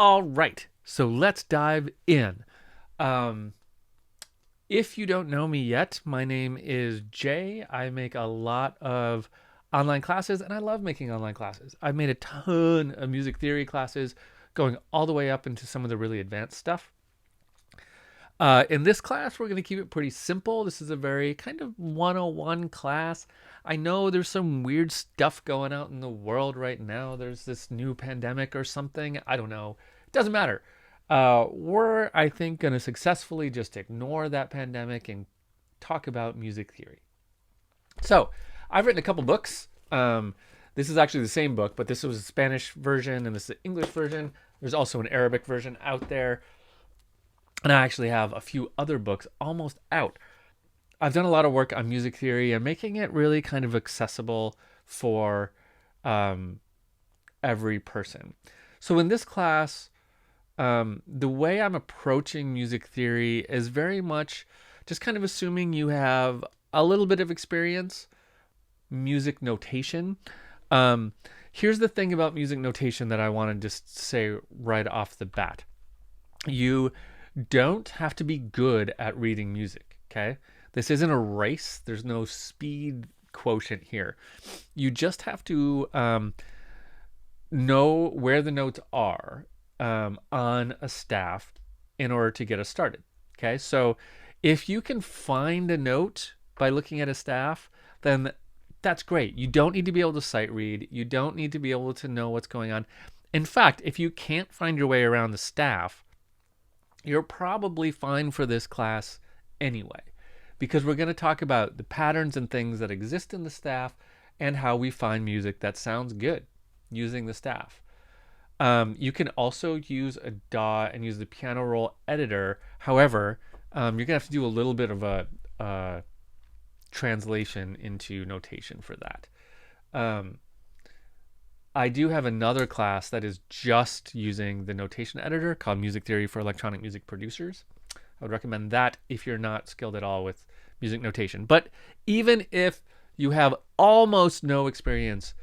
All right, so let's dive in. Um, if you don't know me yet, my name is Jay. I make a lot of online classes, and I love making online classes. I've made a ton of music theory classes, going all the way up into some of the really advanced stuff. In this class, we're going to keep it pretty simple. This is a very kind of 101 class. I know there's some weird stuff going out in the world right now. There's this new pandemic or something. I don't know. It doesn't matter. We're, I think, going to successfully just ignore that pandemic and talk about music theory. So, I've written a couple books. This is actually the same book, but this was a Spanish version and this is the English version. There's also an Arabic version out there. And I actually have a few other books almost out. I've done a lot of work on music theory and making it really kind of accessible for every person. So in this class, the way I'm approaching music theory is very much just kind of assuming you have a little bit of experience. Music notation. Here's the thing about music notation that I want to just say right off the bat. You don't have to be good at reading music, okay? This isn't a race. There's no speed quotient here. You just have to know where the notes are on a staff in order to get us started, okay? So if you can find a note by looking at a staff, then that's great. You don't need to be able to sight read. You don't need to be able to know what's going on. In fact, if you can't find your way around the staff, you're probably fine for this class anyway, because we're going to talk about the patterns and things that exist in the staff and how we find music that sounds good using the staff. You can also use a DAW and use the piano roll editor. However, you're going to have to do a little bit of a translation into notation for that. I do have another class that is just using the notation editor called Music Theory for Electronic Music Producers. I would recommend that if you're not skilled at all with music notation. But even if you have almost no experience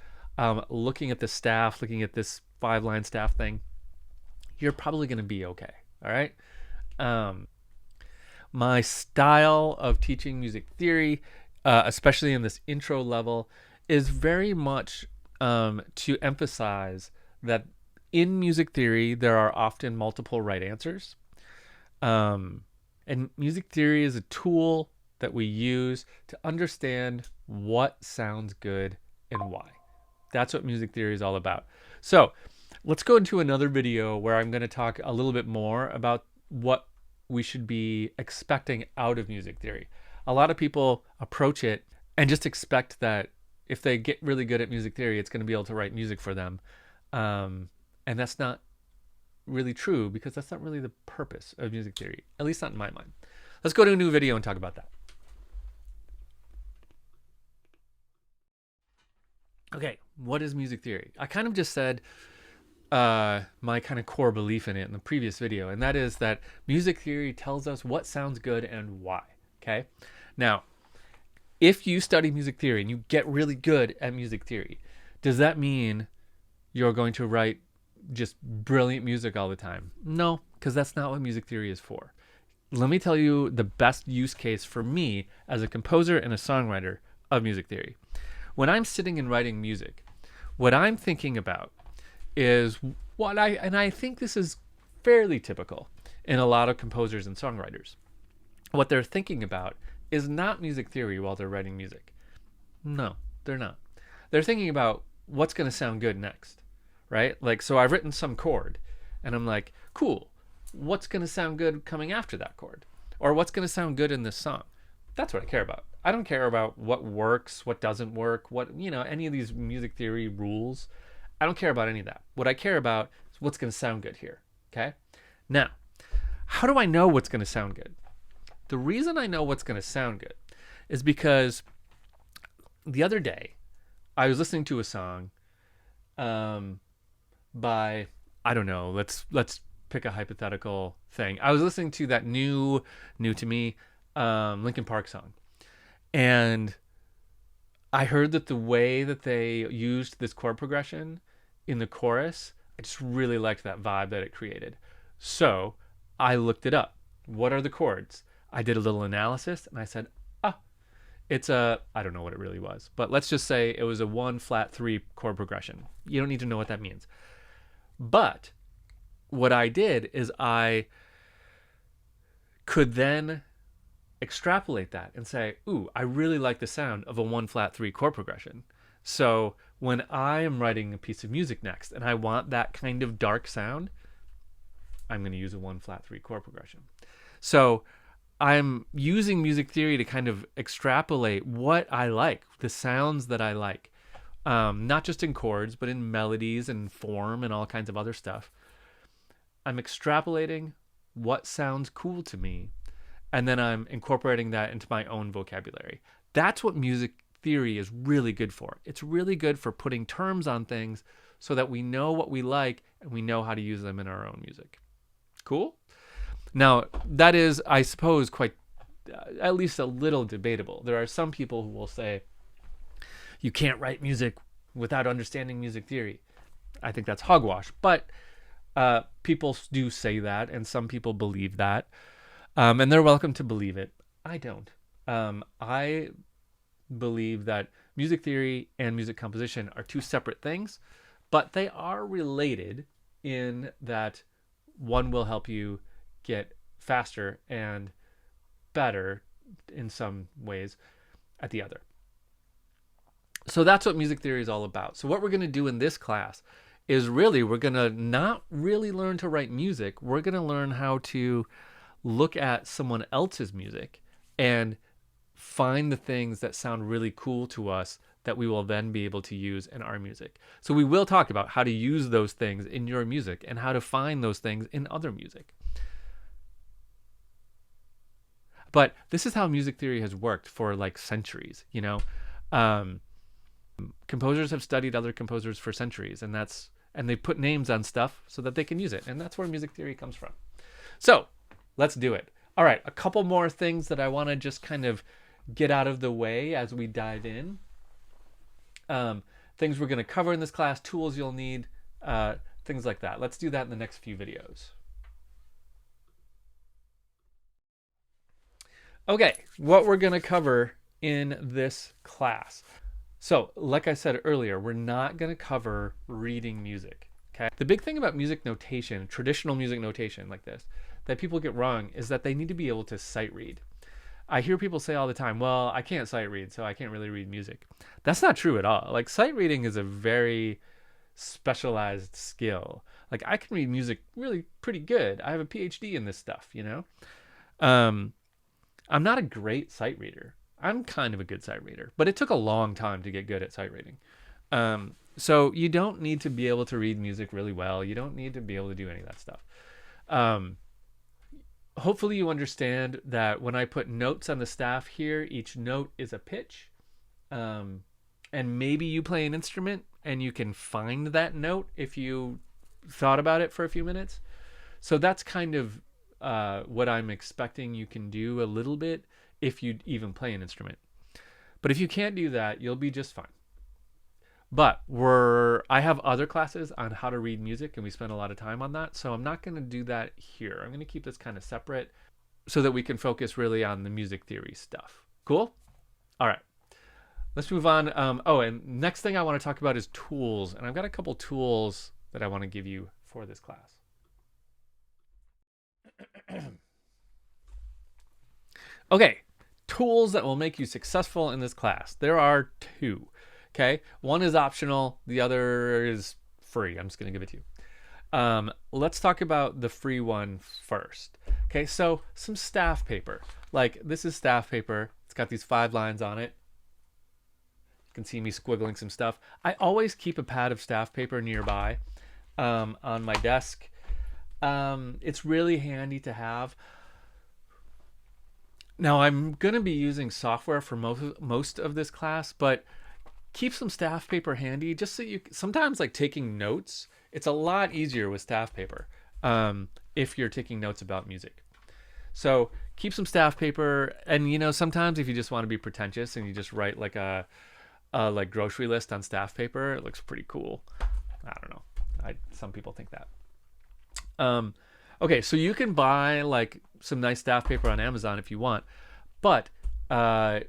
looking at the staff, looking at this 5-line staff thing, you're probably going to be okay. All right. My style of teaching music theory, especially in this intro level, is very much to emphasize that in music theory, there are often multiple right answers. And music theory is a tool that we use to understand what sounds good and why. That's what music theory is all about. So let's go into another video where I'm going to talk a little bit more about what we should be expecting out of music theory. A lot of people approach it and just expect that if they get really good at music theory, it's going to be able to write music for them. And that's not really true, because that's not really the purpose of music theory, at least not in my mind. Let's go to a new video and talk about that. Okay, what is music theory? I kind of just said my kind of core belief in it in the previous video, and that is that music theory tells us what sounds good and why, okay? Now, if you study music theory and you get really good at music theory, does that mean you're going to write just brilliant music all the time? No, because that's not what music theory is for. Let me tell you the best use case for me as a composer and a songwriter of music theory. When I'm sitting and writing music, what I'm thinking about is I think this is fairly typical in a lot of composers and songwriters. What they're thinking about is not music theory while they're writing music. No, they're not. They're thinking about what's going to sound good next, right? Like, so I've written some chord and I'm like, cool, what's going to sound good coming after that chord? Or what's going to sound good in this song? That's what I care about. I don't care about what works, what doesn't work, any of these music theory rules. I don't care about any of that. What I care about is what's going to sound good here, okay? Now, how do I know what's going to sound good? The reason I know what's going to sound good is because the other day I was listening to a song by, I don't know, let's pick a hypothetical thing. I was listening to that new to me Linkin Park song, and I heard that the way that they used this chord progression in the chorus, I just really liked that vibe that it created. So I looked it up. What are the chords? I did a little analysis and I said, ah, it's a, I don't know what it really was, but let's just say it was a 1 flat 3 chord progression. You don't need to know what that means. But what I did is I could then extrapolate that and say, ooh, I really like the sound of a 1 flat 3 chord progression. So when I am writing a piece of music next and I want that kind of dark sound, I'm going to use a 1 flat 3 chord progression. So I'm using music theory to kind of extrapolate what I like, the sounds that I like, not just in chords, but in melodies and form and all kinds of other stuff. I'm extrapolating what sounds cool to me, and then I'm incorporating that into my own vocabulary. That's what music theory is really good for. It's really good for putting terms on things so that we know what we like and we know how to use them in our own music. Cool? Now, that is, I suppose, quite, at least a little debatable. There are some people who will say, you can't write music without understanding music theory. I think that's hogwash, but people do say that, and some people believe that, and they're welcome to believe it. I don't. I believe that music theory and music composition are two separate things, but they are related in that one will help you get faster and better in some ways at the other. So that's what music theory is all about. So what we're going to do in this class is really, we're going to not really learn to write music. We're going to learn how to look at someone else's music and find the things that sound really cool to us that we will then be able to use in our music. So we will talk about how to use those things in your music and how to find those things in other music. But this is how music theory has worked for like centuries, you know. Composers have studied other composers for centuries, and they put names on stuff so that they can use it, and that's where music theory comes from. So let's do it. All right, a couple more things that I want to just kind of get out of the way as we dive in. Things we're going to cover in this class, tools you'll need, things like that. Let's do that in the next few videos. Okay, what we're going to cover in this class. So, like I said earlier, we're not going to cover reading music, okay? The big thing about music notation, traditional music notation like this, that people get wrong is that they need to be able to sight read. I hear people say all the time, well, I can't sight read, so I can't really read music. That's not true at all. Like, sight reading is a very specialized skill. Like, I can read music really pretty good. I have a PhD in this stuff, you know? I'm not a great sight reader. I'm kind of a good sight reader, but it took a long time to get good at sight reading. So you don't need to be able to read music really well. You don't need to be able to do any of that stuff. Hopefully you understand that when I put notes on the staff here, each note is a pitch. And maybe you play an instrument and you can find that note if you thought about it for a few minutes. So that's kind of what I'm expecting you can do a little bit if you even play an instrument. But if you can't do that, you'll be just fine. But I have other classes on how to read music, and we spend a lot of time on that, so I'm not going to do that here. I'm going to keep this kind of separate so that we can focus really on the music theory stuff. Cool? All right. Let's move on. And next thing I want to talk about is tools, and I've got a couple tools that I want to give you for this class. Okay, tools that will make you successful in this class. There are two. Okay, one is optional, the other is free. I'm just going to give it to you. Let's talk about the free one first. Okay, so some staff paper. Like, this is staff paper. It's got these 5 lines on it. You can see me squiggling some stuff. I always keep a pad of staff paper nearby on my desk. It's really handy to have. Now, I'm going to be using software for most of this class, but keep some staff paper handy just so you sometimes, like, taking notes, it's a lot easier with staff paper if you're taking notes about music. So keep some staff paper, and you know, sometimes if you just want to be pretentious and you just write like a like grocery list on staff paper, it looks pretty cool. I don't know. Some people think that. Okay, so you can buy like some nice staff paper on Amazon if you want, but I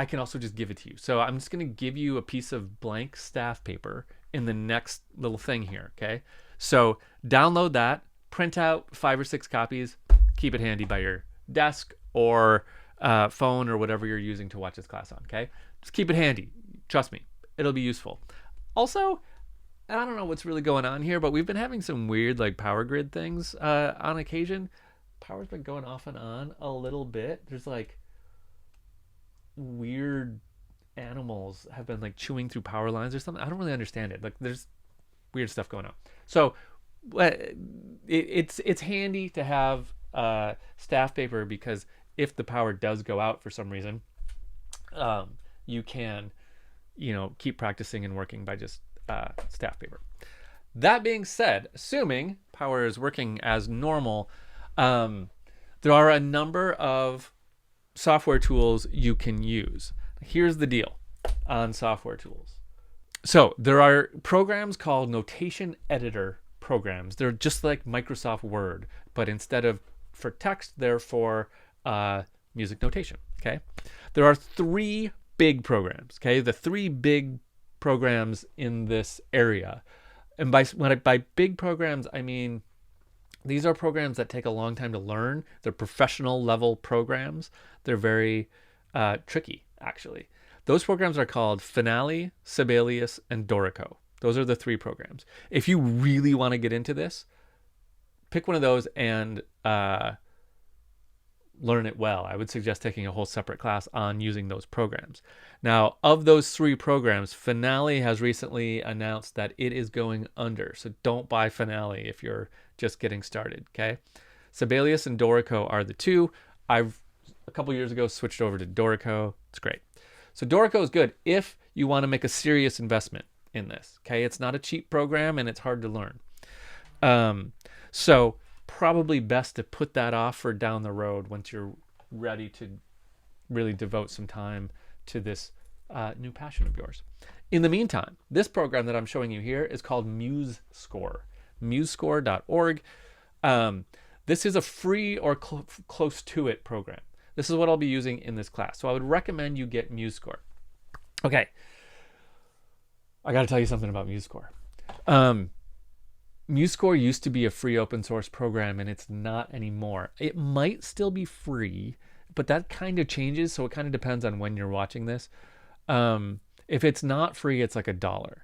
can also just give it to you. So I'm just going to give you a piece of blank staff paper in the next little thing here, okay? So download that, print out 5 or 6 copies, keep it handy by your desk or phone or whatever you're using to watch this class on, okay? Just keep it handy. Trust me, it'll be useful. Also, I don't know what's really going on here, but we've been having some weird like power grid things on occasion. Power's been going off and on a little bit. There's like weird animals have been like chewing through power lines or something. I don't really understand it. Like there's weird stuff going on. So it's handy to have staff paper because if the power does go out for some reason, you can, keep practicing and working by just staff paper. That being said, assuming power is working as normal, there are a number of software tools you can use. Here's the deal on software tools. So there are programs called notation editor programs. They're just like Microsoft Word, but instead of for text, they're for music notation. Okay. There are 3 big programs. Okay. The 3 big programs in this area. And by big programs, I mean, these are programs that take a long time to learn. They're professional level programs. They're very tricky, actually. Those programs are called Finale, Sibelius, and Dorico. Those are the 3 programs. If you really want to get into this, pick one of those and learn it well. I would suggest taking a whole separate class on using those programs. Now, of those 3 programs, Finale has recently announced that it is going under. So don't buy Finale if you're just getting started, okay? Sibelius and Dorico are the 2. I've, a couple years ago, switched over to Dorico. It's great. So Dorico is good if you want to make a serious investment in this, okay? It's not a cheap program and it's hard to learn. So probably best to put that off for down the road once you're ready to really devote some time to this new passion of yours. In the meantime, this program that I'm showing you here is called MuseScore, musescore.org. This is a free or close to it program. This is what I'll be using in this class. So I would recommend you get MuseScore. Okay, I got to tell you something about MuseScore. MuseScore used to be a free open source program and it's not anymore. It might still be free, but that kind of changes. So it kind of depends on when you're watching this. If it's not free, it's like $1.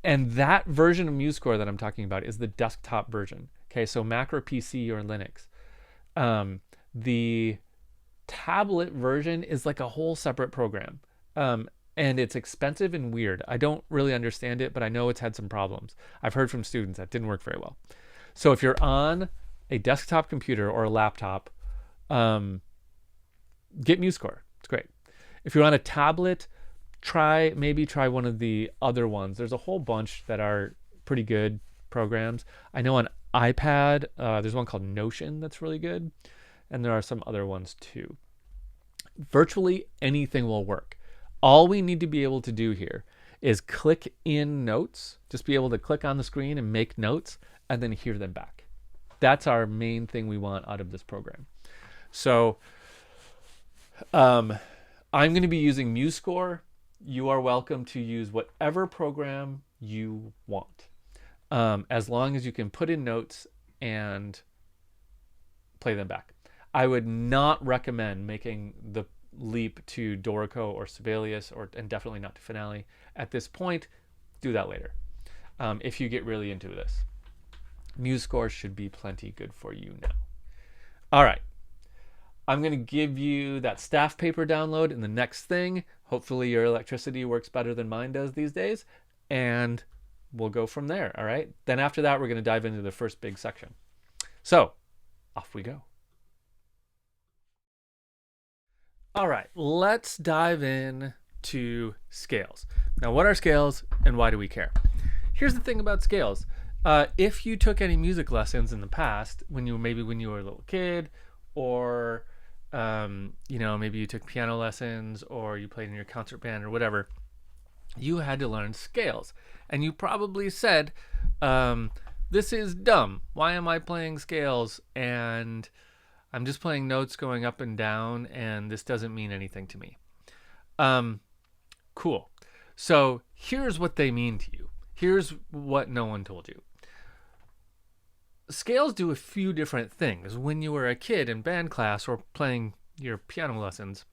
And that version of MuseScore that I'm talking about is the desktop version. Okay, so Mac or PC or Linux. The tablet version is like a whole separate program. And it's expensive and weird. I don't really understand it, but I know it's had some problems. I've heard from students that didn't work very well. So if you're on a desktop computer or a laptop, get MuseScore. It's great. If you're on a tablet, maybe try one of the other ones. There's a whole bunch that are pretty good programs. I know on iPad, there's one called Notion that's really good. And there are some other ones too. Virtually anything will work. All we need to be able to do here is click in notes, just be able to click on the screen and make notes and then hear them back. That's our main thing we want out of this program. So I'm going to be using MuseScore. You are welcome to use whatever program you want, as long as you can put in notes and play them back. I would not recommend making the leap to Dorico or Sibelius, and definitely not to Finale at this point. Do that later if you get really into this. MuseScore should be plenty good for you now. All right, I'm going to give you that staff paper download in the next thing. Hopefully your electricity works better than mine does these days, and we'll go from there. All right, then after that we're going to dive into the first big section. So off we go. All right, let's dive in to scales. Now, what are scales and why do we care? Here's the thing about scales. If you took any music lessons in the past, when you were a little kid, or maybe you took piano lessons, or you played in your concert band or whatever, you had to learn scales. And you probably said, this is dumb. Why am I playing scales? And I'm just playing notes going up and down, and this doesn't mean anything to me. Cool. So here's what they mean to you. Here's what no one told you. Scales do a few different things. When you were a kid in band class or playing your piano lessons,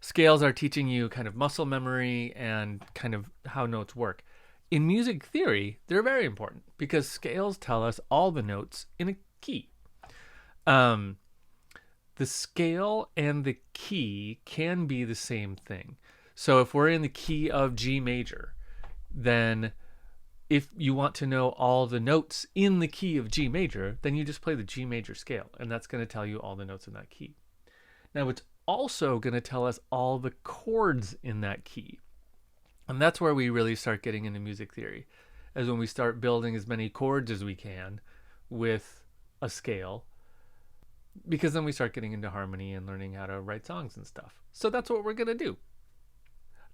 scales are teaching you kind of muscle memory and kind of how notes work. In music theory, they're very important because scales tell us all the notes in a key. The scale and the key can be the same thing. So if we're in the key of G major, then if you want to know all the notes in the key of G major, then you just play the G major scale, and that's going to tell you all the notes in that key. Now, it's also going to tell us all the chords in that key. And that's where we really start getting into music theory, is when we start building as many chords as we can with a scale, because then we start getting into harmony and learning how to write songs and stuff. So that's what we're going to do.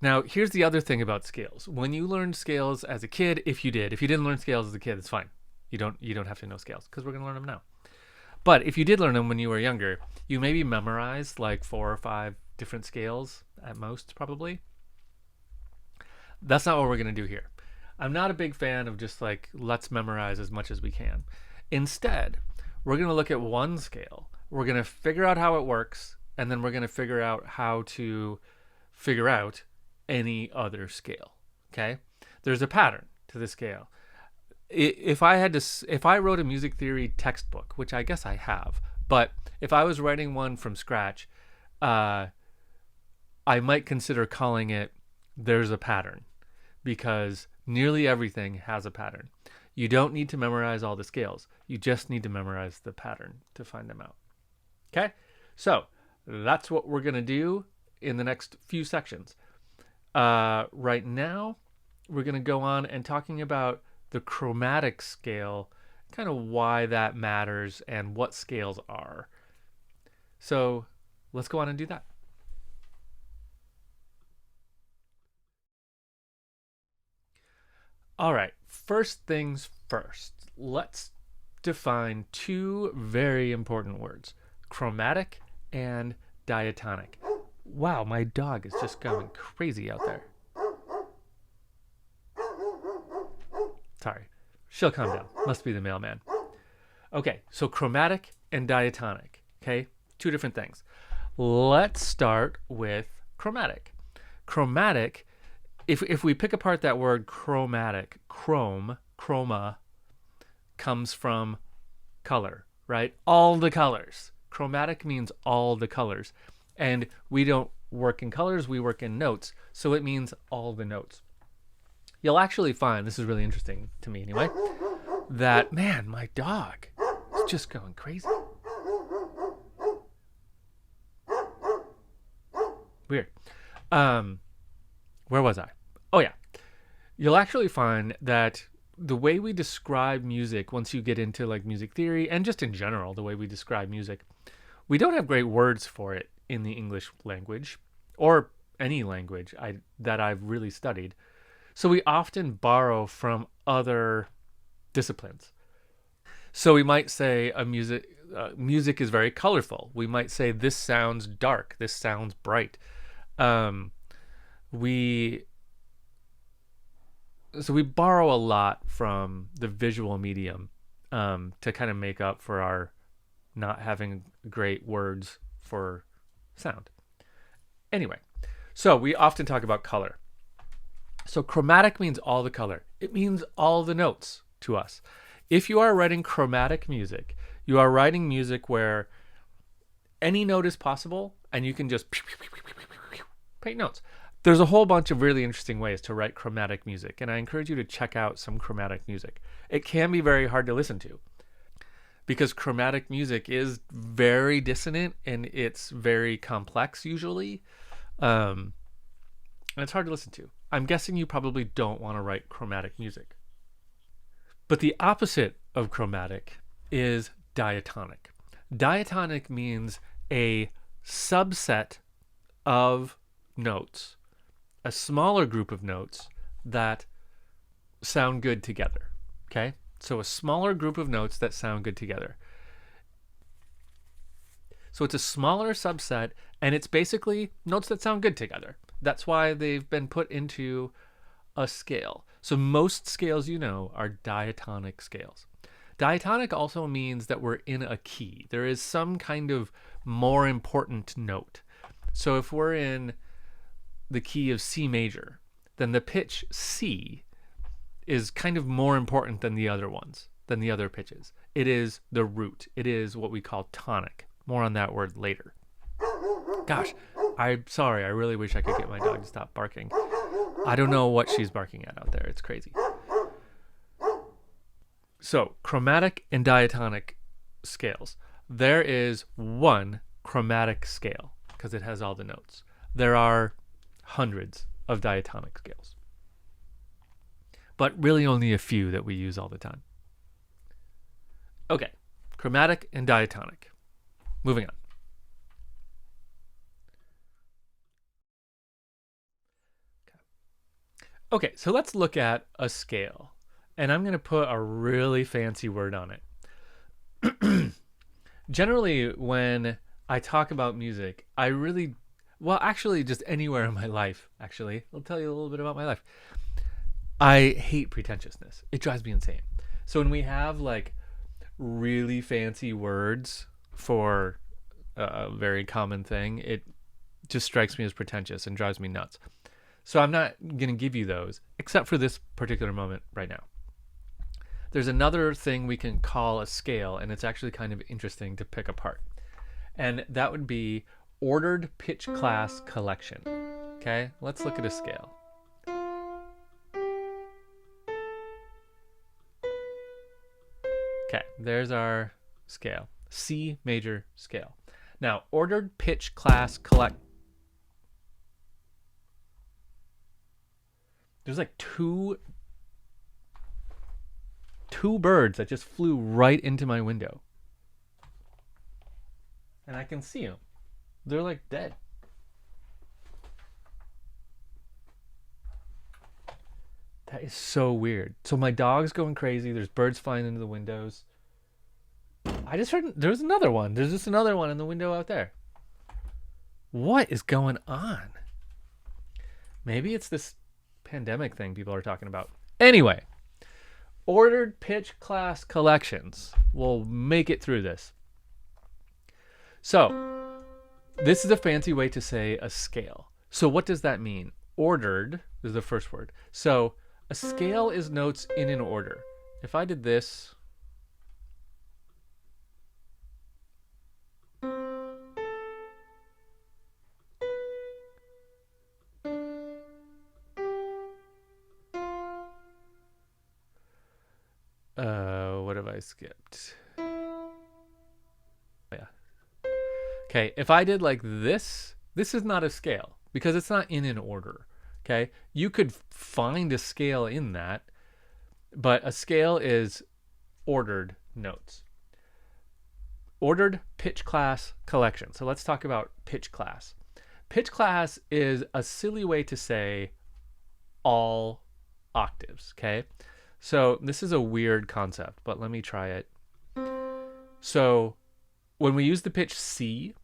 Now, here's the other thing about scales. When you learned scales as a kid, if you didn't learn scales as a kid, it's fine. You don't have to know scales because we're going to learn them now. But if you did learn them when you were younger, you maybe memorized like 4 or 5 different scales at most, probably. That's not what we're going to do here. I'm not a big fan of just like, let's memorize as much as we can. Instead, we're going to look at one scale. We're going to figure out how it works, and then we're going to figure out how to figure out any other scale. Okay? There's a pattern to the scale. If I wrote a music theory textbook, which I guess I have, but if I was writing one from scratch, I might consider calling it There's a Pattern, because nearly everything has a pattern. You don't need to memorize all the scales. You just need to memorize the pattern to find them out. Okay? So that's what we're going to do in the next few sections. Right now, we're going to go on and talking about the chromatic scale, kind of why that matters and what scales are. So let's go on and do that. All right, first things first, let's define 2 very important words, chromatic and diatonic. Wow, my dog is just going crazy out there. Sorry, she'll calm down. Must be the mailman. Okay, so chromatic and diatonic, okay? 2 different things. Let's start with chromatic. Chromatic, if we pick apart that word chromatic, chroma, comes from color, right? All the colors. Chromatic means all the colors. And we don't work in colors, we work in notes. So it means all the notes. You'll actually find, this is really interesting to me anyway, that, man, my dog is just going crazy. Weird. Where was I? Oh, yeah. You'll actually find that the way we describe music, once you get into like music theory and just in general, the way we describe music, we don't have great words for it in the English language or any language that I've really studied. So we often borrow from other disciplines. So we might say music is very colorful. We might say this sounds dark, this sounds bright. We borrow a lot from the visual medium to kind of make up for our not having great words for sound. Anyway, so we often talk about color. So chromatic means all the color. It means all the notes to us. If you are writing chromatic music, you are writing music where any note is possible and you can just paint notes. There's a whole bunch of really interesting ways to write chromatic music, and I encourage you to check out some chromatic music. It can be very hard to listen to because chromatic music is very dissonant and it's very complex usually. And it's hard to listen to. I'm guessing you probably don't want to write chromatic music. But the opposite of chromatic is diatonic. Diatonic means a subset of notes a smaller group of notes that sound good together. Okay? So a smaller group of notes that sound good together. So it's a smaller subset, and it's basically notes that sound good together. That's why they've been put into a scale. So most scales, you know, are diatonic scales. Diatonic also means that we're in a key. There is some kind of more important note. So if we're in the key of C major, then the pitch C is kind of more important than the other ones, than the other pitches. It is the root. It is what we call tonic. More on that word later. Gosh, I'm sorry. I really wish I could get my dog to stop barking. I don't know what she's barking at out there. It's crazy. So, chromatic and diatonic scales. There is one chromatic scale because it has all the notes. There are hundreds of diatonic scales, but really only a few that we use all the time. Okay, chromatic and diatonic. Moving on. Okay, so let's look at a scale. And I'm going to put a really fancy word on it. Generally, when I talk about music, actually, just anywhere in my life, actually, I'll tell you a little bit about my life. I hate pretentiousness. It drives me insane. So when we have like really fancy words for a very common thing, it just strikes me as pretentious and drives me nuts. So I'm not going to give you those, except for this particular moment right now. There's another thing we can call a scale, and it's actually kind of interesting to pick apart. And that would be ordered pitch class collection. Okay, let's look at a scale. Okay, there's our scale. C major scale. Now, ordered pitch class collect. There's like two birds that just flew right into my window. And I can see them. They're like dead. That is so weird. So my dog's going crazy. There's birds flying into the windows. I just heard there's another one. There's just another one in the window out there. What is going on? Maybe it's this pandemic thing people are talking about. Anyway, ordered pitch class collections. We'll make it through this. So, this is a fancy way to say a scale. So what does that mean? Ordered is the first word. So, a scale is notes in an order. If I did this, what have I skipped? Yeah. Okay, if I did like this is not a scale because it's not in an order. Okay, you could find a scale in that, but a scale is ordered notes. Ordered pitch class collection. So let's talk about pitch class. Pitch class is a silly way to say all octaves. Okay, so this is a weird concept, but let me try it. So when we use the pitch C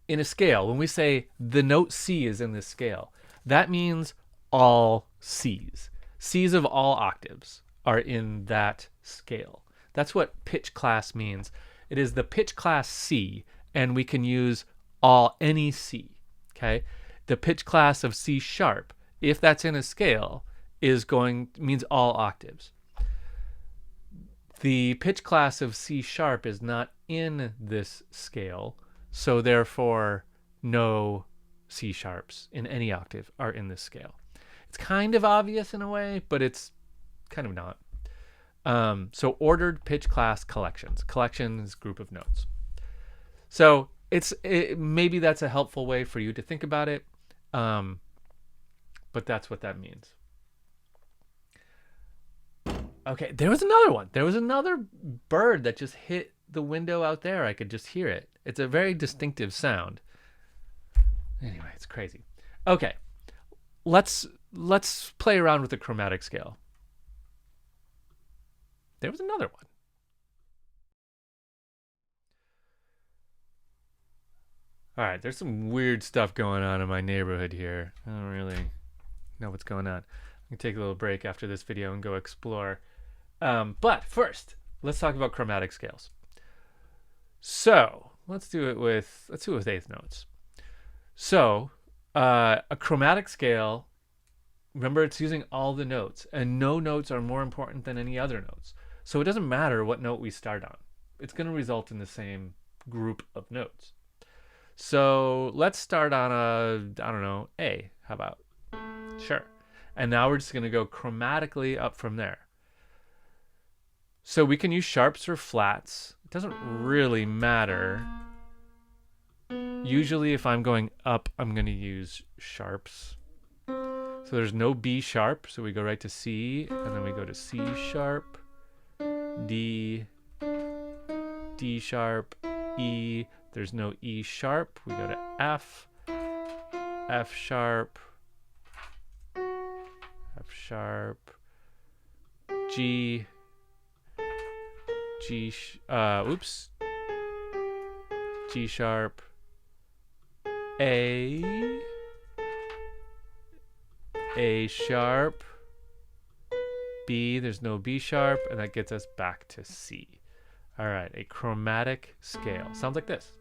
in a scale, when we say the note C is in this scale, that means all C's. C's of all octaves are in that scale. That's what pitch class means. It is the pitch class C, and we can use any C. Okay? The pitch class of C sharp, if that's in a scale, means all octaves. The pitch class of C sharp is not in this scale, so therefore no C sharps in any octave are in this scale. It's kind of obvious in a way, but it's kind of not. So ordered pitch class collections. Collections, group of notes. So maybe that's a helpful way for you to think about it, but that's what that means. Okay, there was another one. There was another bird that just hit the window out there. I could just hear it. It's a very distinctive sound. Anyway, it's crazy. Okay, let's play around with the chromatic scale. There was another one. All right, there's some weird stuff going on in my neighborhood here. I don't really know what's going on. I'm gonna take a little break after this video and go explore. But first, let's talk about chromatic scales. So let's do it with eighth notes. So a chromatic scale, remember, it's using all the notes, and no notes are more important than any other notes. So it doesn't matter what note we start on. It's going to result in the same group of notes. So let's start on I don't know, A. How about? Sure. And now we're just going to go chromatically up from there. So we can use sharps or flats. It doesn't really matter. Usually if I'm going up, I'm going to use sharps. So there's no B sharp, so we go right to C, and then we go to C sharp, D, D sharp, E. There's no E sharp, we go to F, F sharp, F sharp, G, G sharp, A sharp, B, there's no B sharp, and that gets us back to C. All right, a chromatic scale. Sounds like this.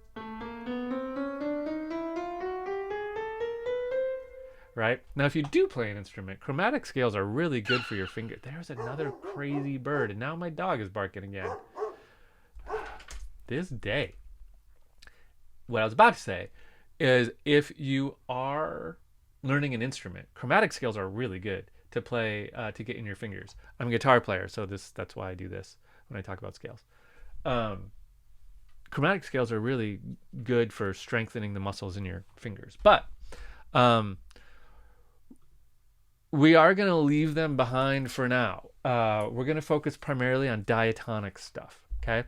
Right? Now, if you do play an instrument, chromatic scales are really good for your finger. There's another crazy bird, and now my dog is barking again. This day. What I was about to say is if you are learning an instrument, chromatic scales are really good to play, to get in your fingers. I'm a guitar player, so that's why I do this when I talk about scales. Chromatic scales are really good for strengthening the muscles in your fingers. But we are going to leave them behind for now. We're going to focus primarily on diatonic stuff, okay?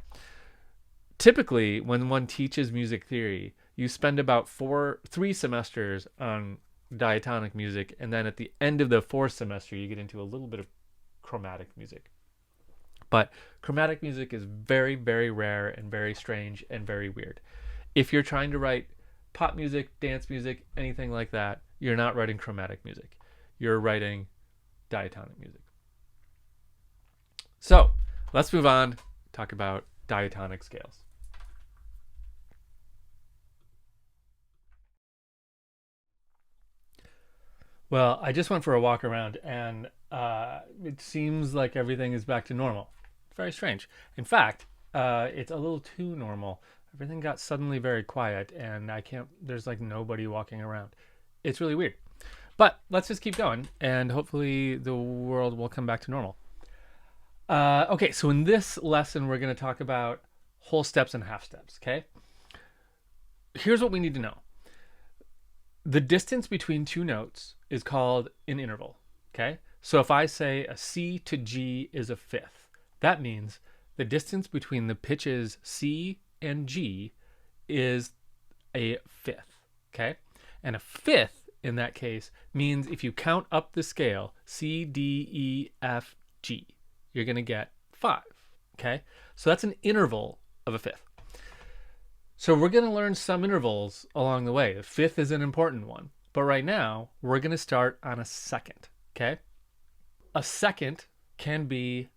Typically, when one teaches music theory, you spend about 3 semesters on diatonic music, and then at the end of the 4th semester, you get into a little bit of chromatic music. But chromatic music is very, very rare and very strange and very weird. If you're trying to write pop music, dance music, anything like that, you're not writing chromatic music. You're writing diatonic music. So let's move on, talk about diatonic scales. Well, I just went for a walk around, and it seems like everything is back to normal. It's very strange. In fact, it's a little too normal. Everything got suddenly very quiet, and there's like nobody walking around. It's really weird. But let's just keep going, and hopefully the world will come back to normal. Okay, so in this lesson, we're going to talk about whole steps and half steps, okay? Here's what we need to know. The distance between 2 notes is called an interval, okay? So if I say a C to G is a fifth, that means the distance between the pitches C and G is a fifth, okay? And a fifth in that case means if you count up the scale, C, D, E, F, G, you're going to get 5, okay? So that's an interval of a fifth. So we're going to learn some intervals along the way. The fifth is an important one. But right now, we're going to start on a second, okay? A second can be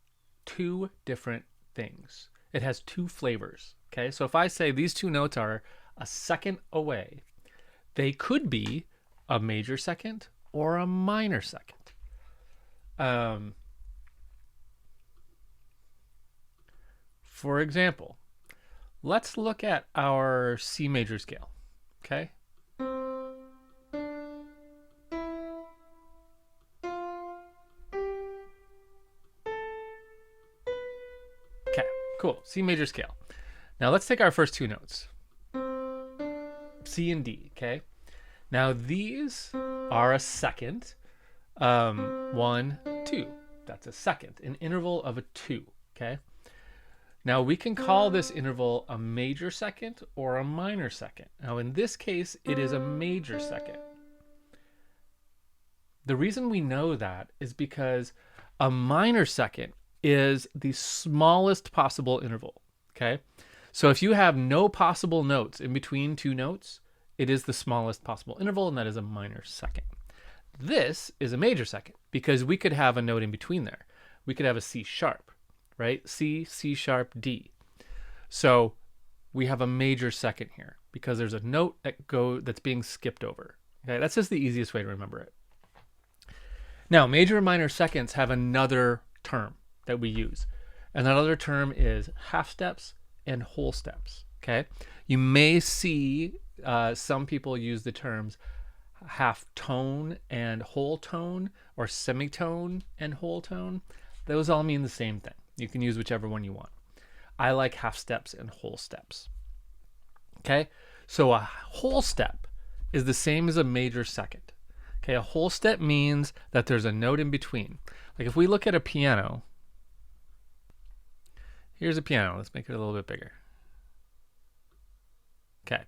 2 different things. It has 2 flavors, okay? So if I say these 2 notes are a second away, they could be a major second or a minor second. For example, let's look at our C major scale, okay? Okay, cool, C major scale. Now let's take our first 2 notes, C and D, okay? Now these are a second, 1, 2. That's a second, an interval of a 2, okay? Now we can call this interval a major second or a minor second. Now in this case, it is a major second. The reason we know that is because a minor second is the smallest possible interval. Okay. So if you have no possible notes in between two notes, it is the smallest possible interval, and that is a minor second. This is a major second because we could have a note in between there. We could have a C sharp, right? C, C sharp, D. So we have a major second here because there's a note that's being skipped over. Okay, that's just the easiest way to remember it. Now, major and minor seconds have another term that we use, and that other term is half steps and whole steps. Okay, you may see some people use the terms half tone and whole tone, or semitone and whole tone. Those all mean the same thing. You can use whichever one you want. I like half steps and whole steps. Okay, so a whole step is the same as a major second. Okay, a whole step means that there's a note in between. Like if we look at a piano, here's a piano. Let's make it a little bit bigger. Okay,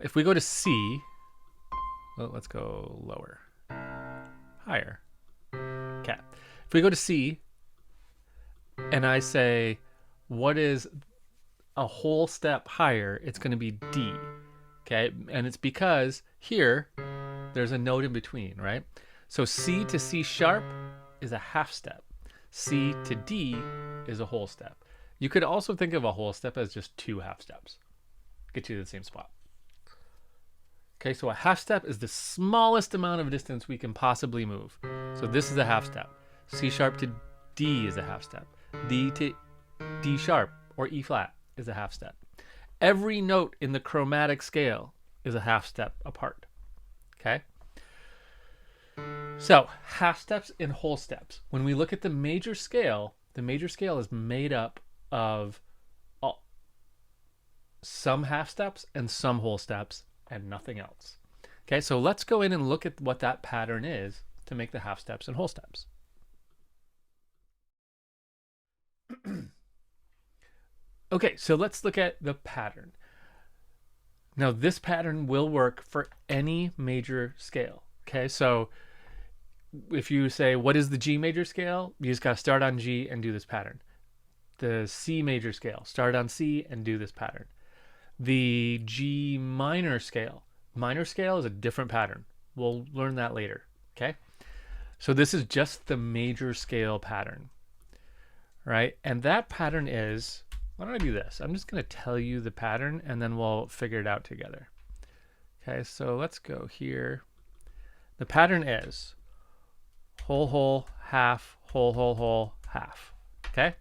if we go to C, well, let's go lower, higher. Okay, if we go to C and I say, what is a whole step higher? It's going to be D. Okay, and it's because here there's a note in between, right? So C to C sharp is a half step. C to D is a whole step. You could also think of a whole step as just two half steps. Get you to the same spot. Okay, so a half step is the smallest amount of distance we can possibly move. So this is a half step. C sharp to D is a half step. D to D sharp or E flat is a half step. Every note in the chromatic scale is a half step apart. Okay? So half steps and whole steps. When we look at the major scale is made up of some half steps and some whole steps and nothing else. Okay, so let's go in and look at what that pattern is to make the half steps and whole steps. Okay, so let's look at the pattern. Now this pattern will work for any major scale. Okay, so if you say, what is the G major scale? You just got to start on G and do this pattern. The C major scale, start on C and do this pattern. The G minor scale is a different pattern. We'll learn that later, okay? So this is just the major scale pattern, right? And that pattern is, why don't I do this? I'm just going to tell you the pattern and then we'll figure it out together. Okay, so let's go here. The pattern is whole, whole, half, whole, whole, whole, half. Okay?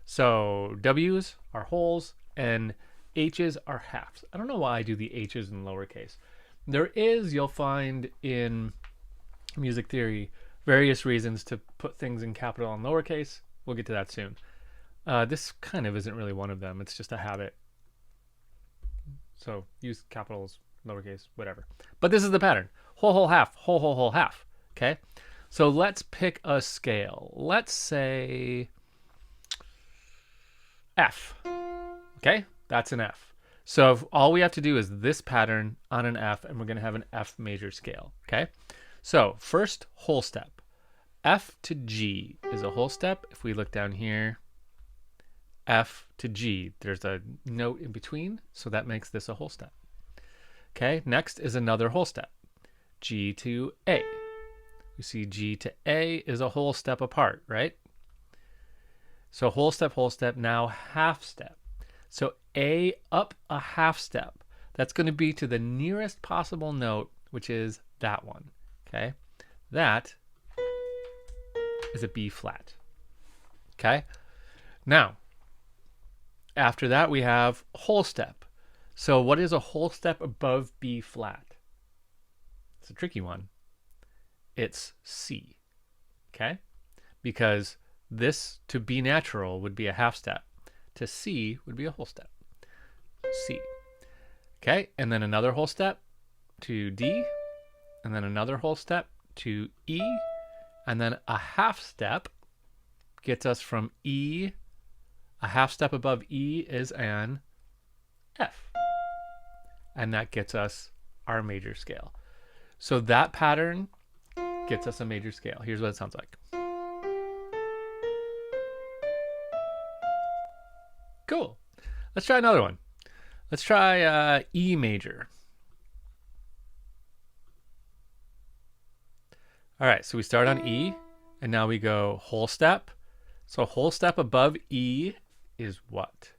So W's are wholes and H's are halves. I don't know why I do the H's in lowercase. There is, you'll find in music theory, various reasons to put things in capital and lowercase. We'll get to that soon. This kind of isn't really one of them. It's just a habit. So use capitals, lowercase, whatever. But this is the pattern. Whole, whole, half, whole, whole, whole, half. Okay? So let's pick a scale. Let's say F. Okay? That's an F. So if all we have to do is this pattern on an F, and we're going to have an F major scale. Okay? So first whole step. F to G is a whole step. If we look down here, F to G, there's a note in between, so that makes this a whole step. Okay, next is another whole step. G to A. You see G to A is a whole step apart, right? So whole step, now half step. So A up a half step. That's going to be to the nearest possible note, which is that one. Okay, that is a B flat. Okay, now after that we have whole step. So what is a whole step above B flat? It's a tricky one. It's C. Okay, because this to B natural would be a half step. To C would be a whole step. C. Okay, and then another whole step to D, and then another whole step to E, and then a half step gets us from E. A half step above E is an F, and that gets us our major scale. So that pattern gets us a major scale. Here's what it sounds like. Cool. Let's try another one. Let's try E major. All right, so we start on E, and now we go whole step. So a whole step above E is what?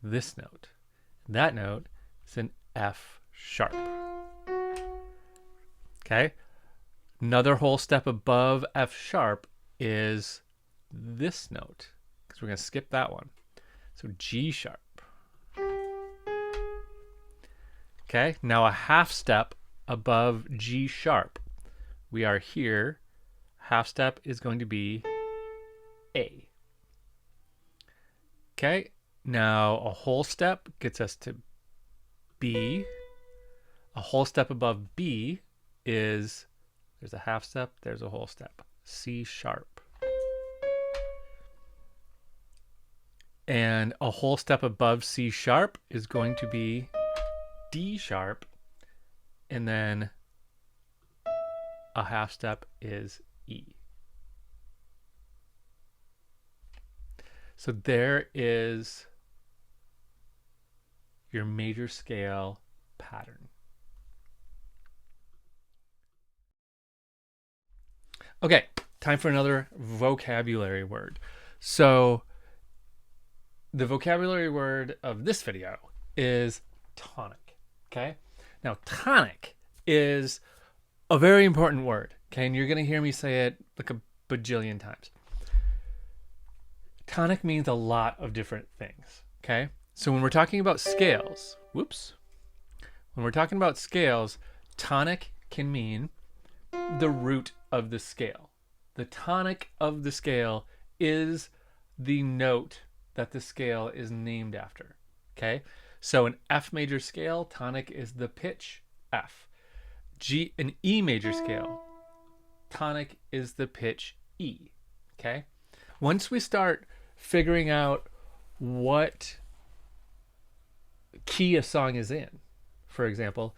This note. That note is an F sharp. Okay? Another whole step above F sharp is this note, because we're going to skip that one. So G sharp. Okay, now a half step above G sharp. We are here. Half step is going to be A. Okay, now a whole step gets us to B. A whole step above B is, there's a half step, there's a whole step, C sharp. And a whole step above C sharp is going to be D sharp, and then a half step is E. So there is your major scale pattern. Okay, time for another vocabulary word. So the vocabulary word of this video is tonic. Okay, now tonic is a very important word. Okay, and you're going to hear me say it like a bajillion times. Tonic means a lot of different things. Okay, so when we're talking about scales, when we're talking about scales, tonic can mean the root of the scale. The tonic of the scale is the note that the scale is named after. Okay, so an F major scale, tonic is the pitch F. An E major scale, tonic is the pitch E. Okay, once we start figuring out what key a song is in, for example,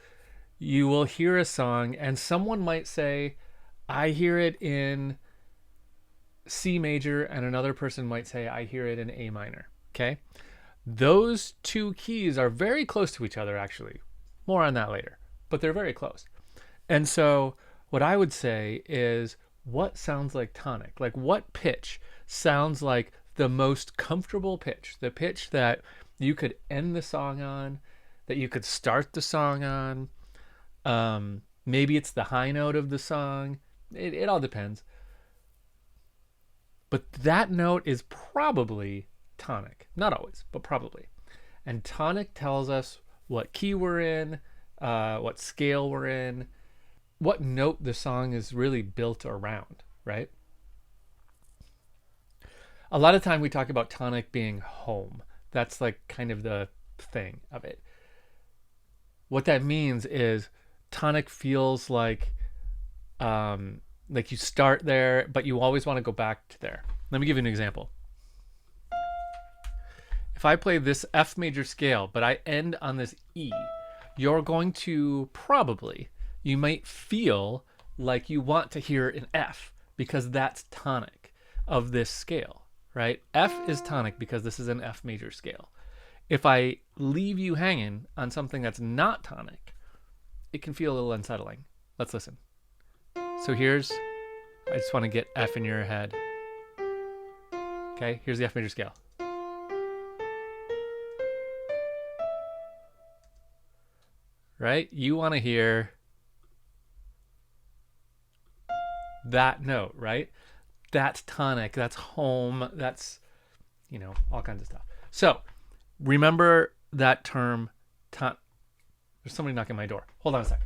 you will hear a song and someone might say, I hear it in C major, and another person might say, I hear it in A minor. Okay, those two keys are very close to each other, actually. More on that later, but they're very close. And so what I would say is, what sounds like tonic? Like, what pitch sounds like the most comfortable pitch? The pitch that you could end the song on, that you could start the song on. Maybe it's the high note of the song. It all depends. But that note is probably tonic. Not always, but probably. And tonic tells us what key we're in, what scale we're in, what note the song is really built around, right? A lot of time we talk about tonic being home. That's like kind of the thing of it. What that means is tonic feels like you start there, but you always want to go back to there. Let me give you an example. If I play this F major scale, but I end on this E, you're going to you might feel like you want to hear an F because that's tonic of this scale, right? F is tonic because this is an F major scale. If I leave you hanging on something that's not tonic, it can feel a little unsettling. Let's listen. So I just want to get F in your head. Okay, here's the F major scale. Right? You want to hear that note, right? That's tonic, that's home, that's, all kinds of stuff. So remember that term, there's somebody knocking my door. Hold on a sec.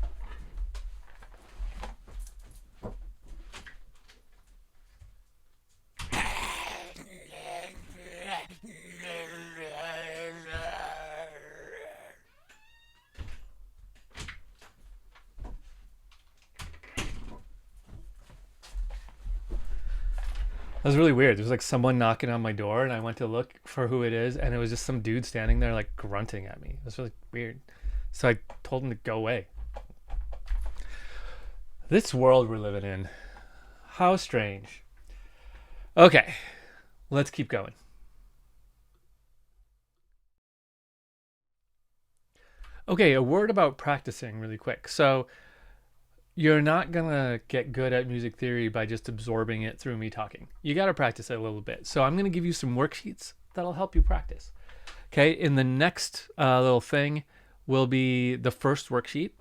That was really weird. There was like someone knocking on my door and I went to look for who it is, and it was just some dude standing there like grunting at me. It was really weird. So I told him to go away. This world we're living in. How strange. Okay, let's keep going. Okay, a word about practicing really quick. So, you're not gonna get good at music theory by just absorbing it through me talking. You gotta practice it a little bit. So, I'm gonna give you some worksheets that'll help you practice. Okay, in the next little thing will be the first worksheet.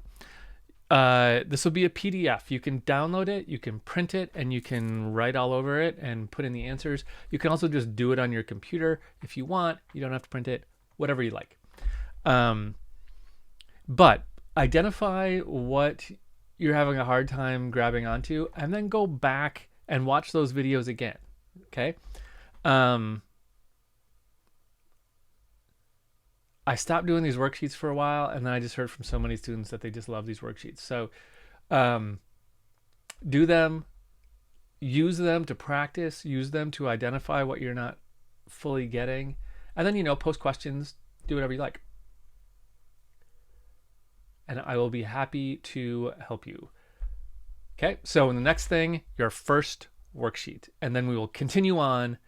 This will be a PDF. You can download it, you can print it, and you can write all over it and put in the answers. You can also just do it on your computer if you want. You don't have to print it, whatever you like. But identify what you're having a hard time grabbing onto, and then go back and watch those videos again. Okay. I stopped doing these worksheets for a while, and then I just heard from so many students that they just love these worksheets. So do them, use them to practice, use them to identify what you're not fully getting, and then, post questions, do whatever you like. And I will be happy to help you. Okay, so in the next thing, your first worksheet, and then we will continue on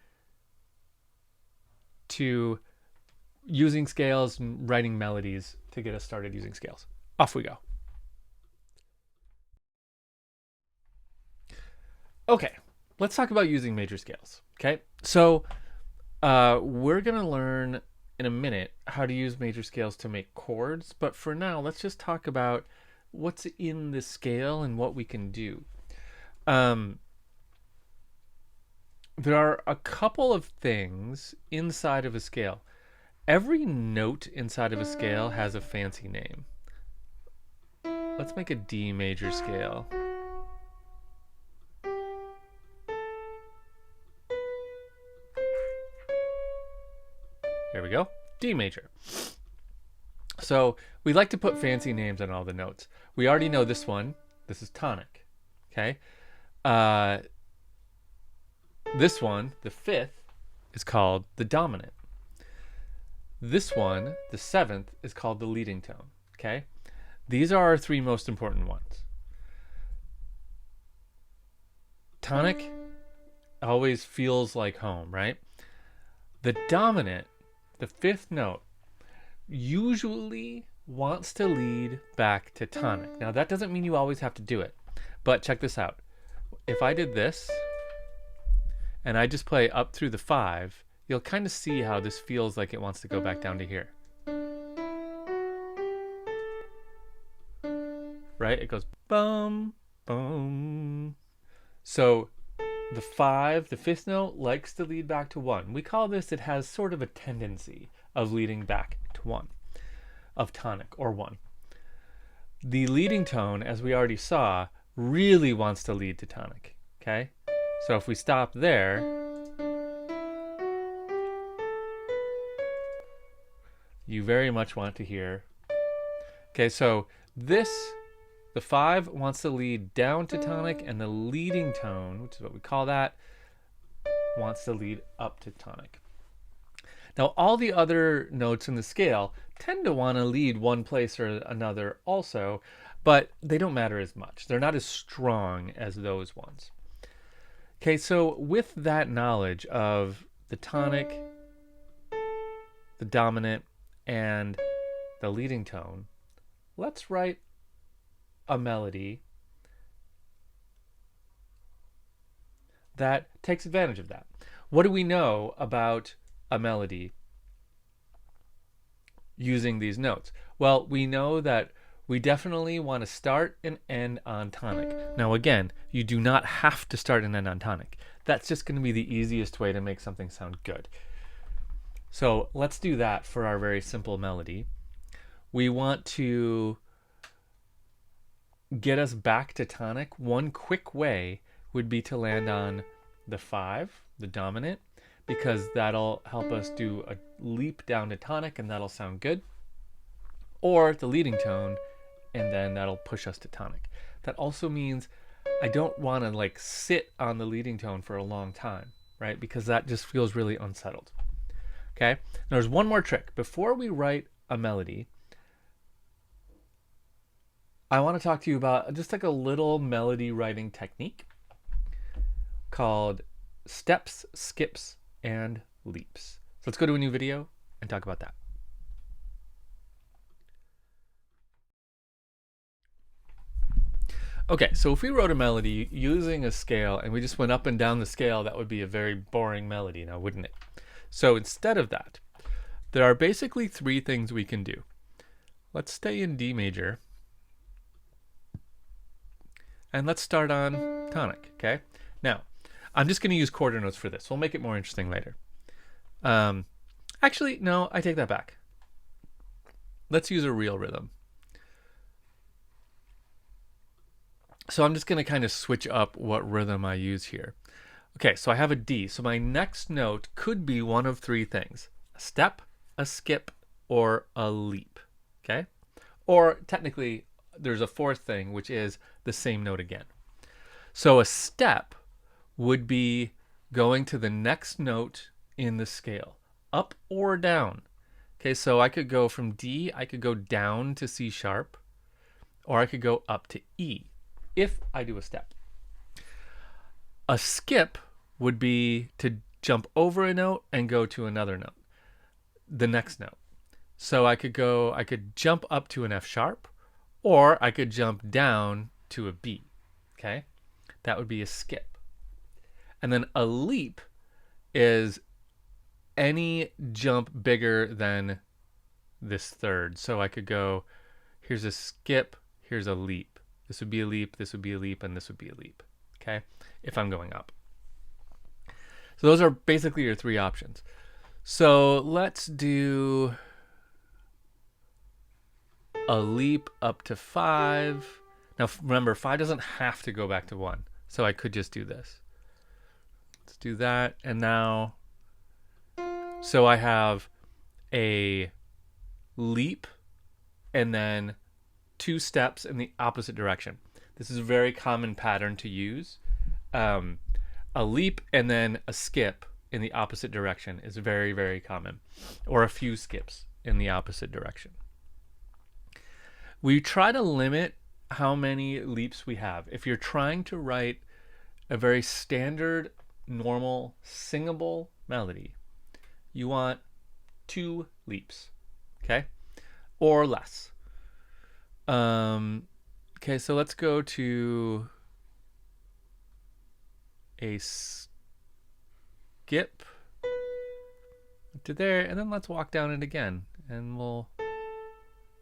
to using scales and writing melodies to get us started using scales. Off we go. Okay, let's talk about using major scales. Okay, so we're gonna learn in a minute how to use major scales to make chords, but for now, let's just talk about what's in the scale and what we can do. There are a couple of things inside of a scale. Every note inside of a scale has a fancy name. Let's make a D major scale. There we go, D major. So we like to put fancy names on all the notes. We already know this one. This is tonic, okay? This one, the fifth, is called the dominant. This one, the seventh, is called the leading tone, okay? These are our three most important ones. Tonic always feels like home, right? The dominant, the fifth note, usually wants to lead back to tonic. Now, that doesn't mean you always have to do it, but check this out. If I did this, and I just play up through the 5, you'll kind of see how this feels like it wants to go back down to here. Right? It goes bum, bum. So the 5, the fifth note, likes to lead back to 1. We call this, it has sort of a tendency of leading back to 1, of tonic, or 1. The leading tone, as we already saw, really wants to lead to tonic, okay? So if we stop there, you very much want to hear. Okay, so this, the 5 wants to lead down to tonic, and the leading tone, which is what we call that, wants to lead up to tonic. Now, all the other notes in the scale tend to want to lead one place or another also, but they don't matter as much. They're not as strong as those ones. Okay, so with that knowledge of the tonic, the dominant, and the leading tone, let's write a melody that takes advantage of that. What do we know about a melody using these notes? Well, we know that we definitely want to start and end on tonic. Now again, you do not have to start and end on tonic. That's just going to be the easiest way to make something sound good. So let's do that for our very simple melody. We want to get us back to tonic. One quick way would be to land on the 5, the dominant, because that'll help us do a leap down to tonic and that'll sound good. Or the leading tone, and then that'll push us to tonic. That also means I don't want to sit on the leading tone for a long time, right? Because that just feels really unsettled. Okay, now there's one more trick. Before we write a melody, I want to talk to you about just like a little melody writing technique called steps, skips, and leaps. So let's go to a new video and talk about that. Okay, so if we wrote a melody using a scale and we just went up and down the scale, that would be a very boring melody now, wouldn't it? So instead of that, there are basically three things we can do. Let's stay in D major. And let's start on tonic, okay? Now, I'm just going to use quarter notes for this. We'll make it more interesting later. Actually, no, I take that back. Let's use a real rhythm. So I'm just going to kind of switch up what rhythm I use here. Okay, so I have a D. So my next note could be one of three things: a step, a skip, or a leap, okay? Or technically, there's a fourth thing, which is the same note again. So a step would be going to the next note in the scale, up or down. Okay, so I could go from D, I could go down to C sharp, or I could go up to E if I do a step. A skip would be to jump over a note and go to another note, the next note. So I could jump up to an F sharp, or I could jump down to a B, okay? That would be a skip. And then a leap is any jump bigger than this third. So I could go, here's a skip, here's a leap. This would be a leap, this would be a leap, and this would be a leap, okay? If I'm going up. So those are basically your three options. So let's do a leap up to 5. Now remember, 5 doesn't have to go back to 1. So I could just do this. Let's do that. And now, so I have a leap and then 2 steps in the opposite direction. This is a very common pattern to use. A leap and then a skip in the opposite direction is very, very common. Or a few skips in the opposite direction. We try to limit how many leaps we have. If you're trying to write a very standard, normal, singable melody, you want 2 leaps, okay? Or less. Okay, so let's go to a skip to there, and then let's walk down it again, and we'll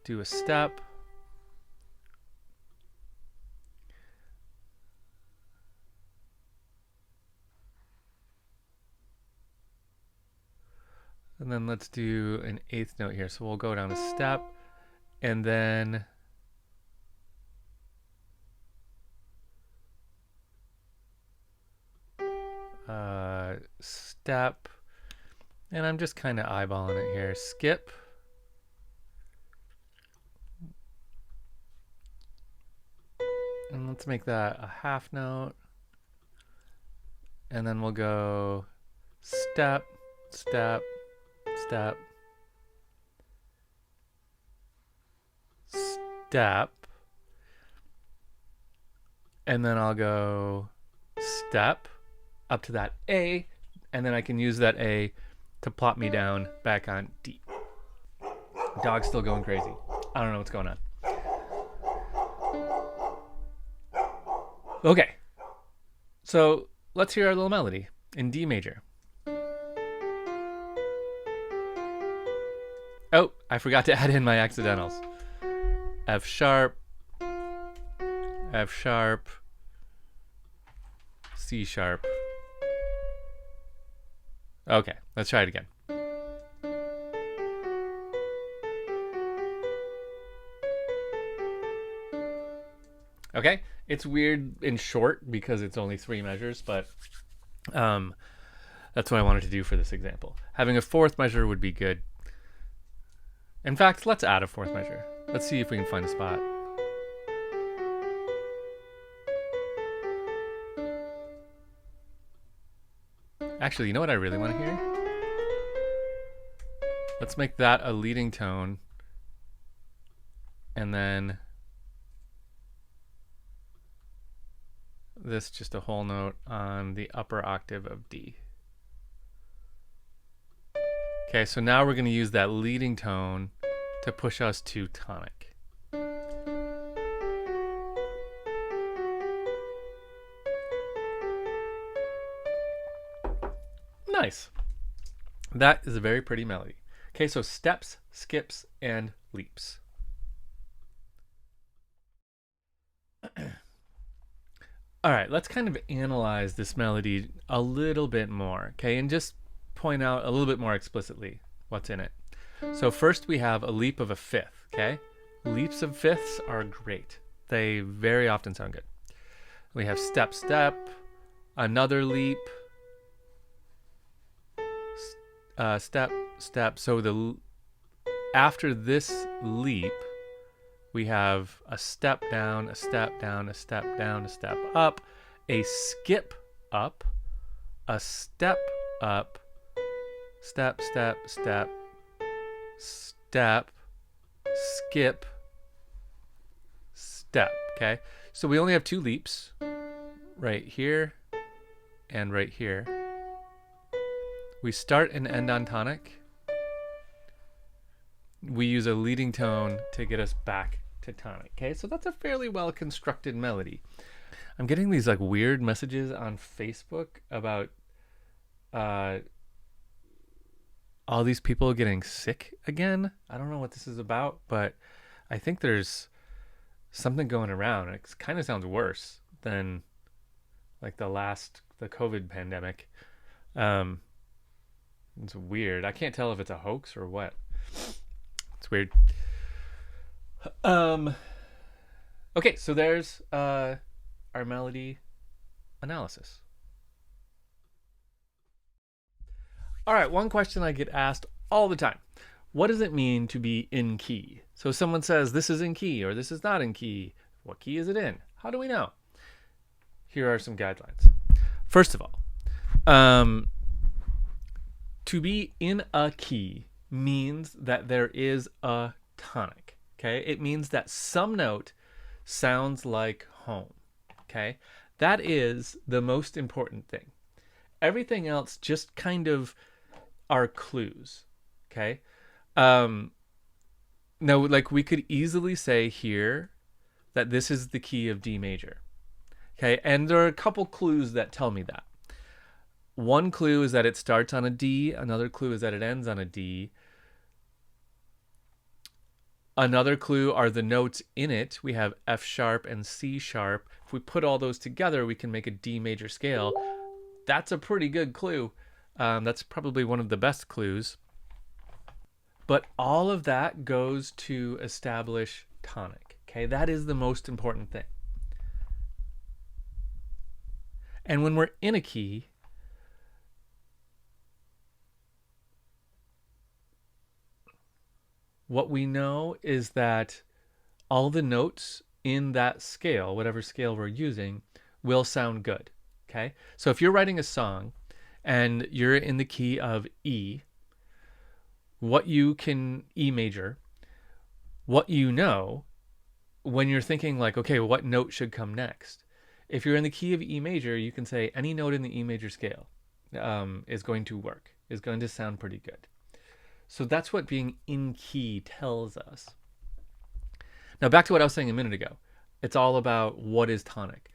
do a step. And then let's do an 8th note here. So we'll go down a step and then step. And I'm just kind of eyeballing it here. Skip. And let's make that a half note. And then we'll go step, step, step, step, and then I'll go step up to that A, and then I can use that A to plop me down back on D. Dog's still going crazy. I don't know what's going on. Okay, so let's hear our little melody in D major. Oh, I forgot to add in my accidentals. F sharp, F sharp, C sharp. Okay, let's try it again. Okay, it's weird in short because it's only 3 measures, but that's what I wanted to do for this example. Having a 4th measure would be good. In fact, let's add a 4th measure. Let's see if we can find a spot. Actually, you know what I really want to hear? Let's make that a leading tone. And then this just a whole note on the upper octave of D. Okay, so now we're going to use that leading tone to push us to tonic. Nice. That is a very pretty melody. Okay, so steps, skips, and leaps. All right, let's kind of analyze this melody a little bit more, okay, and just point out a little bit more explicitly what's in it. So first we have a leap of a fifth, okay? Leaps of fifths are great. They very often sound good. We have step, step, another leap, step, step. So after this leap, we have a step down, a step down, a step down, a step up, a skip up, a step up, step, step, step, step, skip, step, okay? So we only have two leaps, right here and right here. We start and end on tonic. We use a leading tone to get us back to tonic, okay? So that's a fairly well constructed melody. I'm getting these like weird messages on Facebook about all these people getting sick again. I don't know what this is about, but I think there's something going around. It kind of sounds worse than like the COVID pandemic. It's weird. I can't tell if it's a hoax or what. It's weird. Okay, so there's our melody analysis. All right, one question I get asked all the time. What does it mean to be in key? So someone says this is in key or this is not in key. What key is it in? How do we know? Here are some guidelines. First of all, to be in a key means that there is a tonic, okay? It means that some note sounds like home, okay? That is the most important thing. Everything else just kind of are clues, okay? Now, like we could easily say here that this is the key of D major, okay? And there are a couple clues that tell me that. One clue is that it starts on a D. Another clue is that it ends on a D. Another clue are the notes in it. We have F sharp and C sharp. If we put all those together, we can make a D major scale. That's a pretty good clue. That's probably one of the best clues. But all of that goes to establish tonic. Okay, that is the most important thing. And when we're in a key, what we know is that all the notes in that scale, whatever scale we're using, will sound good. Okay, so if you're writing a song and you're in the key of E, E major, what you know when you're thinking like, okay, what note should come next? If you're in the key of E major, you can say any note in the E major scale is going to work, is going to sound pretty good. So that's what being in key tells us. Now back to what I was saying a minute ago. It's all about what is tonic.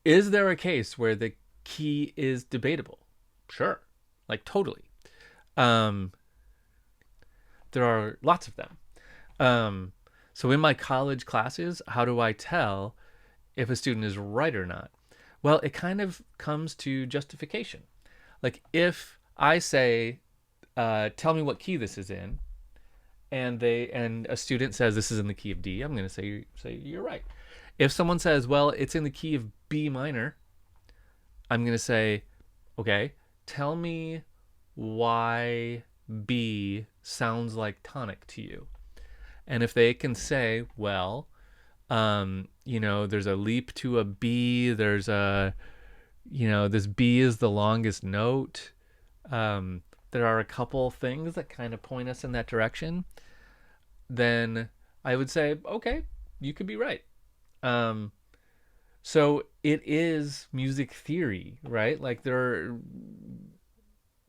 Is there a case where the key is debatable? Sure, like totally. There are lots of them. So in my college classes, how do I tell if a student is right or not? Well, it kind of comes to justification. Like if I say, tell me what key this is in, and a student says this is in the key of D, I'm going to say you're right. If someone says, well, it's in the key of B minor, I'm going to say, okay, tell me why B sounds like tonic to you. And if they can say, well, there's a leap to a B, there's this B is the longest note. There are a couple things that kind of point us in that direction. Then I would say, okay, you could be right. So it is music theory, right? Like there are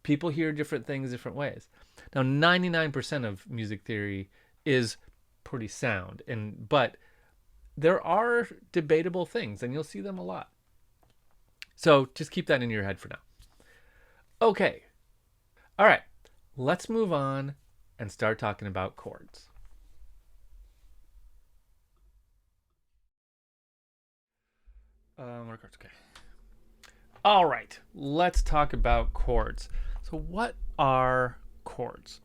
people hear different things different ways. Now 99% of music theory is pretty sound, and but there are debatable things and you'll see them a lot. So just keep that in your head for now. Okay. All right. Let's move on and start talking about chords. What are chords? Okay. All right. Let's talk about chords. So what are chords?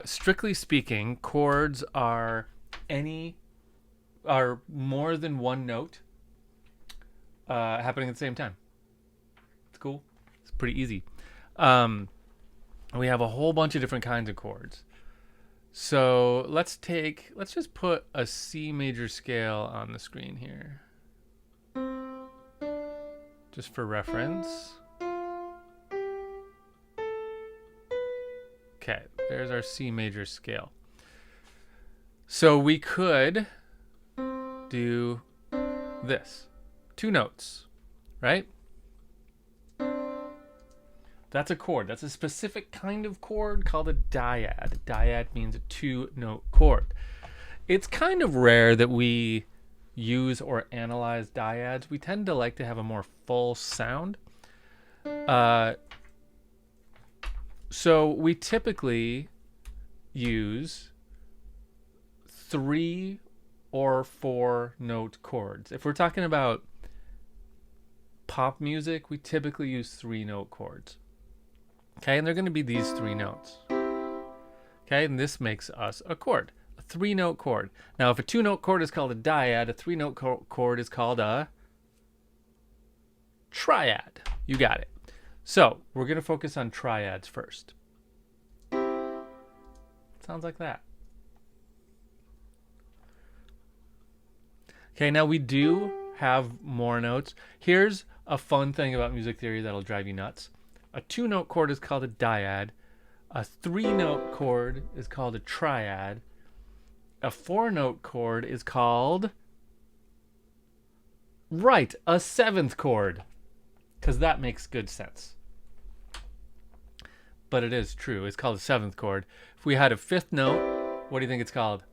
Strictly speaking, chords are more than one note happening at the same time. It's cool. It's pretty easy. Um, we have a whole bunch of different kinds of chords. So let's just put a C major scale on the screen here, just for reference. Okay, there's our C major scale. So we could do this. 2 notes, right? That's a chord. That's a specific kind of chord called a dyad. A dyad means a 2-note chord. It's kind of rare that we use or analyze dyads. We tend to like to have a more full sound. So we typically use 3 or 4 note chords. If we're talking about pop music, we typically use 3 note chords. Okay, and they're going to be these 3 notes. Okay, and this makes us a chord, a 3-note chord. Now, if a 2-note chord is called a dyad, a 3-note chord is called a triad. You got it. So we're going to focus on triads first. Sounds like that. Okay, now we do have more notes. Here's a fun thing about music theory that'll drive you nuts. A 2-note chord is called a dyad. A 3-note chord is called a triad. A 4-note chord is called, right, a 7th chord, because that makes good sense. But it is true. It's called a 7th chord. If we had a 5th note, what do you think it's called?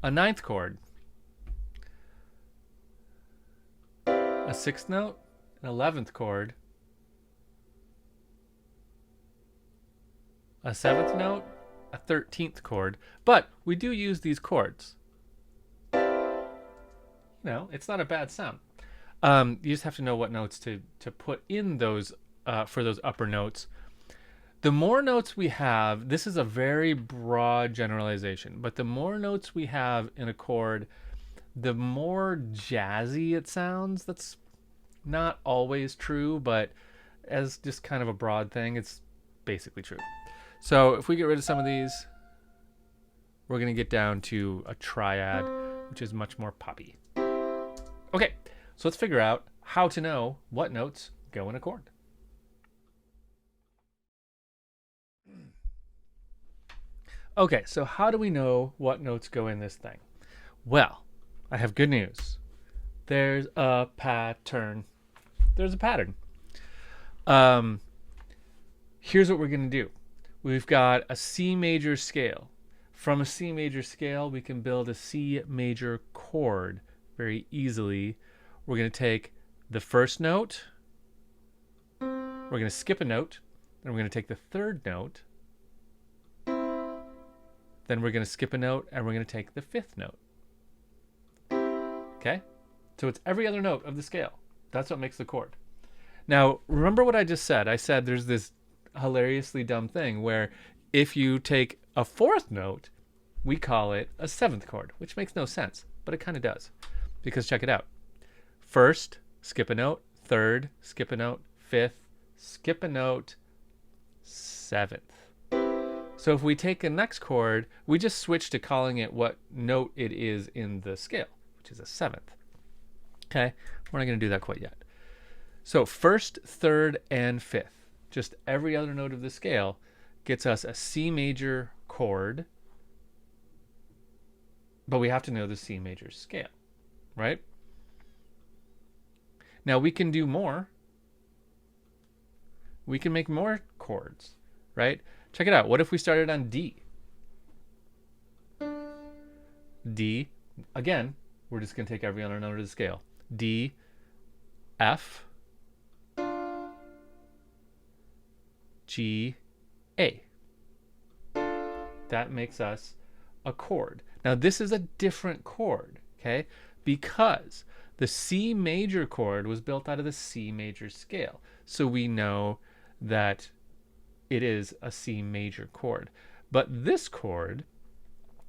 A 9th chord. A 6th note, an 11th chord. A 7th note, a 13th chord. But we do use these chords. You know, it's not a bad sound. You just have to know what notes to put in those for those upper notes. The more notes we have, this is a very broad generalization, but the more notes we have in a chord, the more jazzy it sounds. That's not always true, but as just kind of a broad thing, it's basically true. So if we get rid of some of these, we're going to get down to a triad, which is much more poppy. Okay, so let's figure out how to know what notes go in a chord. Okay, so how do we know what notes go in this thing? Well, I have good news. There's a pattern. There's a pattern. Here's what we're going to do. We've got a C major scale. From a C major scale, we can build a C major chord very easily. We're going to take the first note, we're going to skip a note, then we're going to take the third note, then we're going to skip a note, and we're going to take the 5th note. Okay? So it's every other note of the scale. That's what makes the chord. Now, remember what I just said. I said there's this hilariously dumb thing where if you take a 4th note, we call it a 7th chord, which makes no sense, but it kind of does. Because check it out. First, skip a note. Third, skip a note. 5th, skip a note. 7th. So if we take a next chord, we just switch to calling it what note it is in the scale, which is a 7th. Okay, we're not going to do that quite yet. So first, third, and 5th, just every other note of the scale, gets us a C major chord, but we have to know the C major scale. right? Now we can do more. We can make more chords, right? Check it out. What if we started on D? D, again, we're just going to take every other note of the scale. D, F, G, A. That makes us a chord. Now this is a different chord, okay? Because the C major chord was built out of the C major scale. So we know that it is a C major chord. But this chord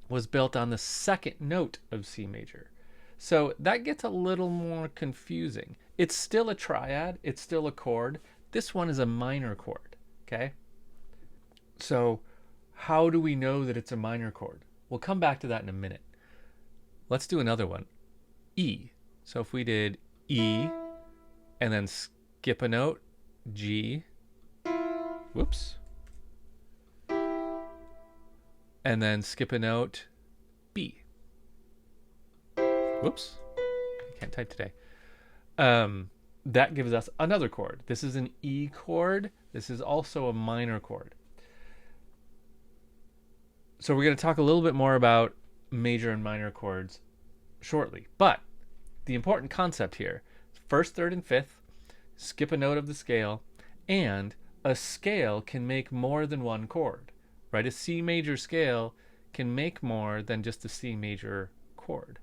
was built on the second note of C major. So that gets a little more confusing. It's still a triad, it's still a chord. This one is a minor chord, okay? So how do we know that it's a minor chord? We'll come back to that in a minute. Let's do another one. E. So if we did E and then skip a note, G, whoops, and then skip a note, B. Whoops, I can't type today. That gives us another chord. This is an E chord. This is also a minor chord. So we're going to talk a little bit more about major and minor chords shortly. But the important concept here, first, third, and fifth, skip a note of the scale, and a scale can make more than one chord, right? A C major scale can make more than just a C major chord.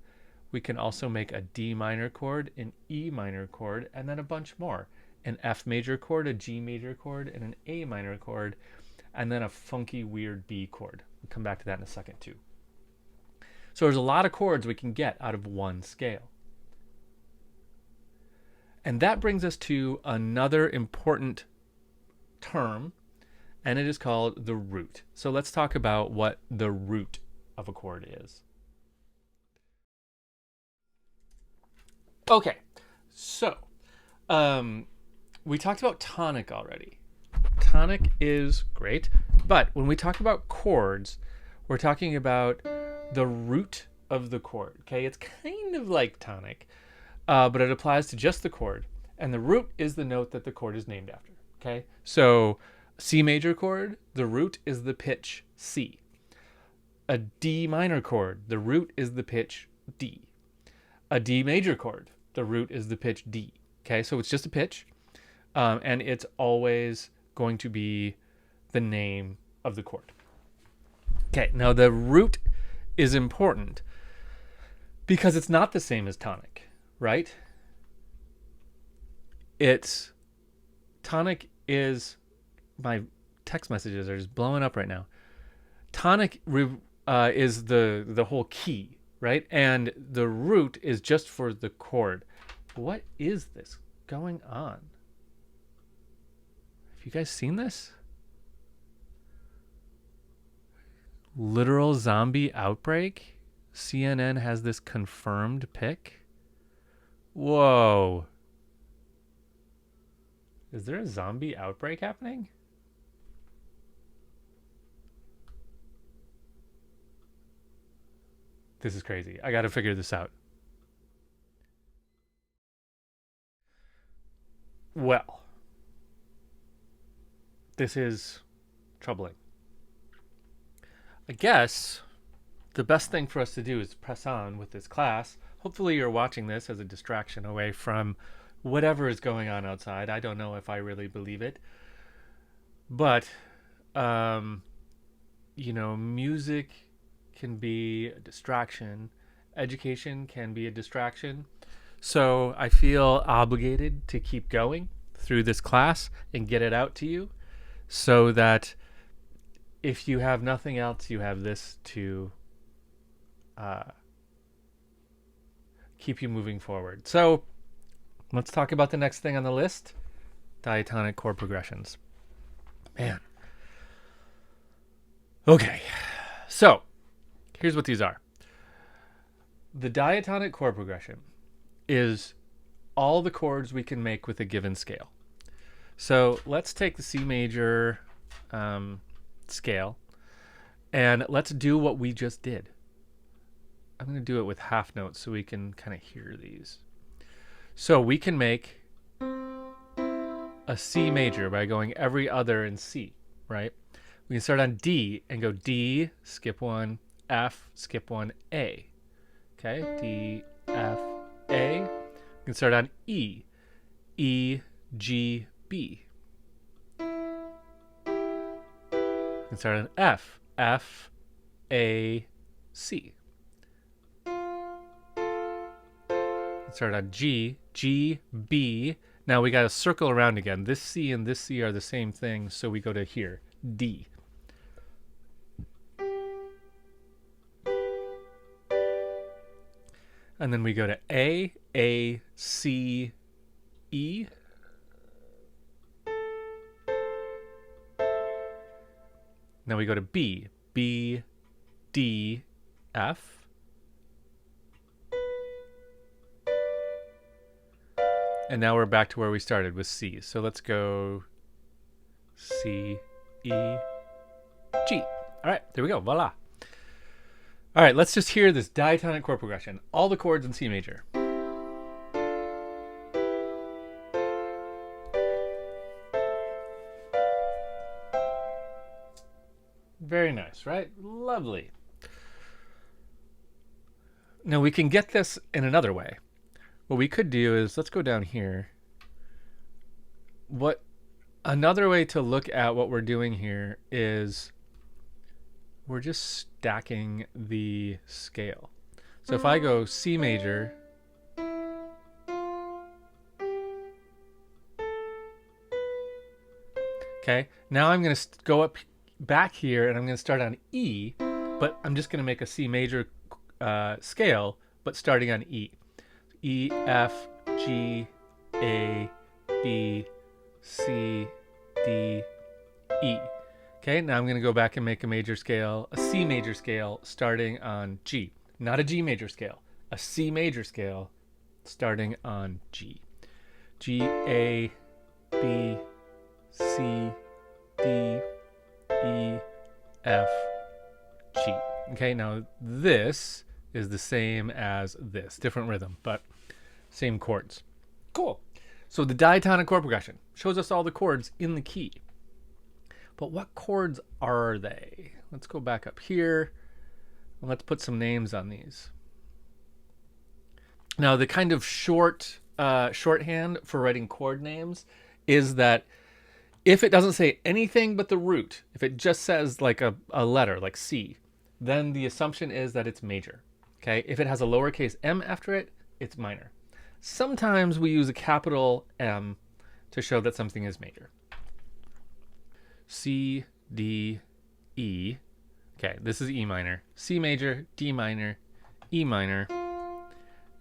We can also make a D minor chord, an E minor chord, and then a bunch more. An F major chord, a G major chord, and an A minor chord, and then a funky, weird B chord. We'll come back to that in a second too. So there's a lot of chords we can get out of one scale. And that brings us to another important term, and it is called the root. So let's talk about what the root of a chord is. Okay, so we talked about tonic already. Tonic is great, but when we talk about chords, we're talking about the root of the chord, okay? It's kind of like tonic, but it applies to just the chord, and the root is the note that the chord is named after, okay? So C major chord, the root is the pitch C. A D minor chord, the root is the pitch D. A D major chord, the root is the pitch D, okay? So it's just a pitch, and it's always going to be the name of the chord. Okay, now the root is important because it's not the same as tonic, right? Tonic is, my text messages are just blowing up right now. Tonic is the whole key, right? And the root is just for the chord. What is this going on? Have you guys seen this? Literal zombie outbreak? CNN has this confirmed pic? Whoa. Is there a zombie outbreak happening? This is crazy. I gotta figure this out. Well, this is troubling. I guess the best thing for us to do is press on with this class. Hopefully you're watching this as a distraction away from whatever is going on outside. I don't know if I really believe it. But, music can be a distraction. Education can be a distraction. So I feel obligated to keep going through this class and get it out to you so that if you have nothing else, you have this to keep you moving forward. So let's talk about the next thing on the list, diatonic chord progressions. Man. Okay, so here's what these are. The diatonic chord progression is all the chords we can make with a given scale. So let's take the C major scale and let's do what we just did. I'm going to do it with half notes so we can kind of hear these. So we can make a C major by going every other in C, right? We can start on D and go D, skip one, F, skip one, A. Okay, D, F, A. We can start on E, E, G, B. We can start on F, F, A, C. We can start on G, G, B. Now we got to circle around again. This C and this C are the same thing, so we go to here, D. And then we go to A, C, E. Now we go to B, B, D, F. And now we're back to where we started with C. So let's go C, E, G. All right, there we go, voila. All right, let's just hear this diatonic chord progression. All the chords in C major. Very nice, right? Lovely. Now we can get this in another way. What we could do is, let's go down here. Another way to look at what we're doing here is we're just stacking the scale. So if I go C major, okay, now I'm going to go up back here and I'm going to start on E, but I'm just going to make a C major scale, but starting on E. E, F, G, A, B, C, D, E. Okay, now I'm going to go back and make a major scale, a C major scale starting on G. Not a G major scale, a C major scale starting on G. G, A, B, C, D, E, F, G. Okay, now this is the same as this. Different rhythm, but same chords. Cool. So the diatonic chord progression shows us all the chords in the key. But what chords are they? Let's go back up here and let's put some names on these. Now the kind of shorthand for writing chord names is that if it doesn't say anything but the root, if it just says like a letter like C, then the assumption is that it's major. Okay, if it has a lowercase m after it, it's minor. Sometimes we use a capital M to show that something is major. C, D, E. Okay, this is E minor. C major, D minor, E minor.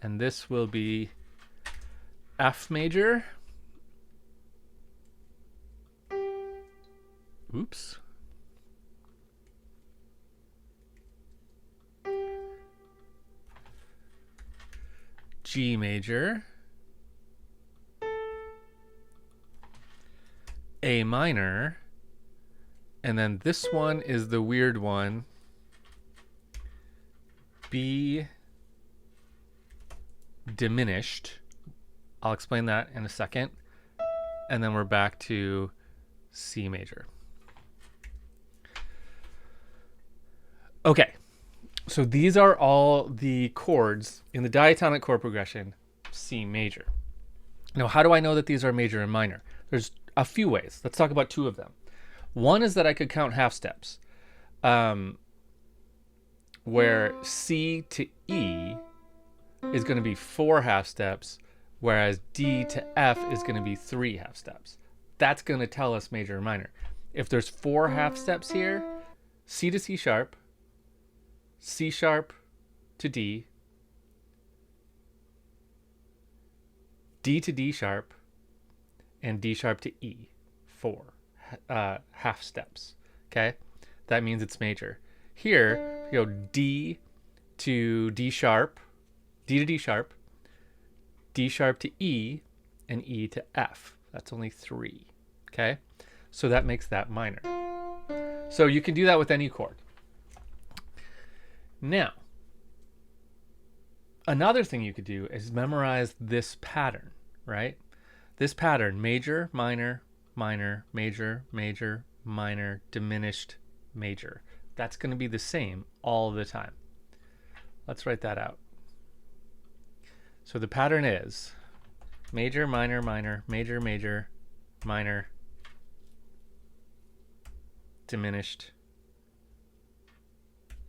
And this will be F major. Oops. G major, A minor, and then this one is the weird one, B diminished. I'll explain that in a second. And then we're back to C major. Okay. So these are all the chords in the diatonic chord progression, C major. Now, how do I know that these are major and minor? There's a few ways. Let's talk about two of them. One is that I could count half steps, where C to E is going to be 4 half steps, whereas D to F is going to be 3 half steps. That's going to tell us major or minor. If there's 4 half steps here, C to C sharp, C sharp to D, D to D sharp, and D sharp to E, 4 half steps. Okay, that means it's major. Here, you go D to D sharp, D to D sharp, D sharp to E, and E to F. That's only 3. Okay, so that makes that minor. So you can do that with any chord. Now, Another thing you could do is memorize this pattern, right? This pattern: major, minor, minor, major, major, minor, diminished, major. That's going to be the same all the time. Let's write that out. So the pattern is major, minor, minor, major, major, minor, diminished,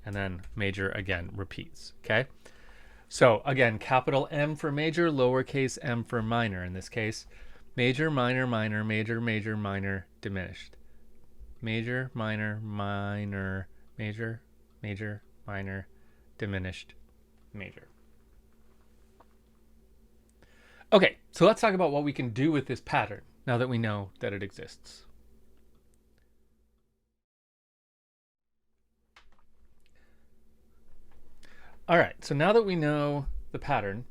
and then major again repeats, okay? So again, capital M for major, lowercase m for minor in this case. Major, minor, minor, major, major, minor, diminished. Major, minor, minor, major, major, minor, diminished, major. Okay, so let's talk about what we can do with this pattern now that we know that it exists. All right, so now that we know the pattern,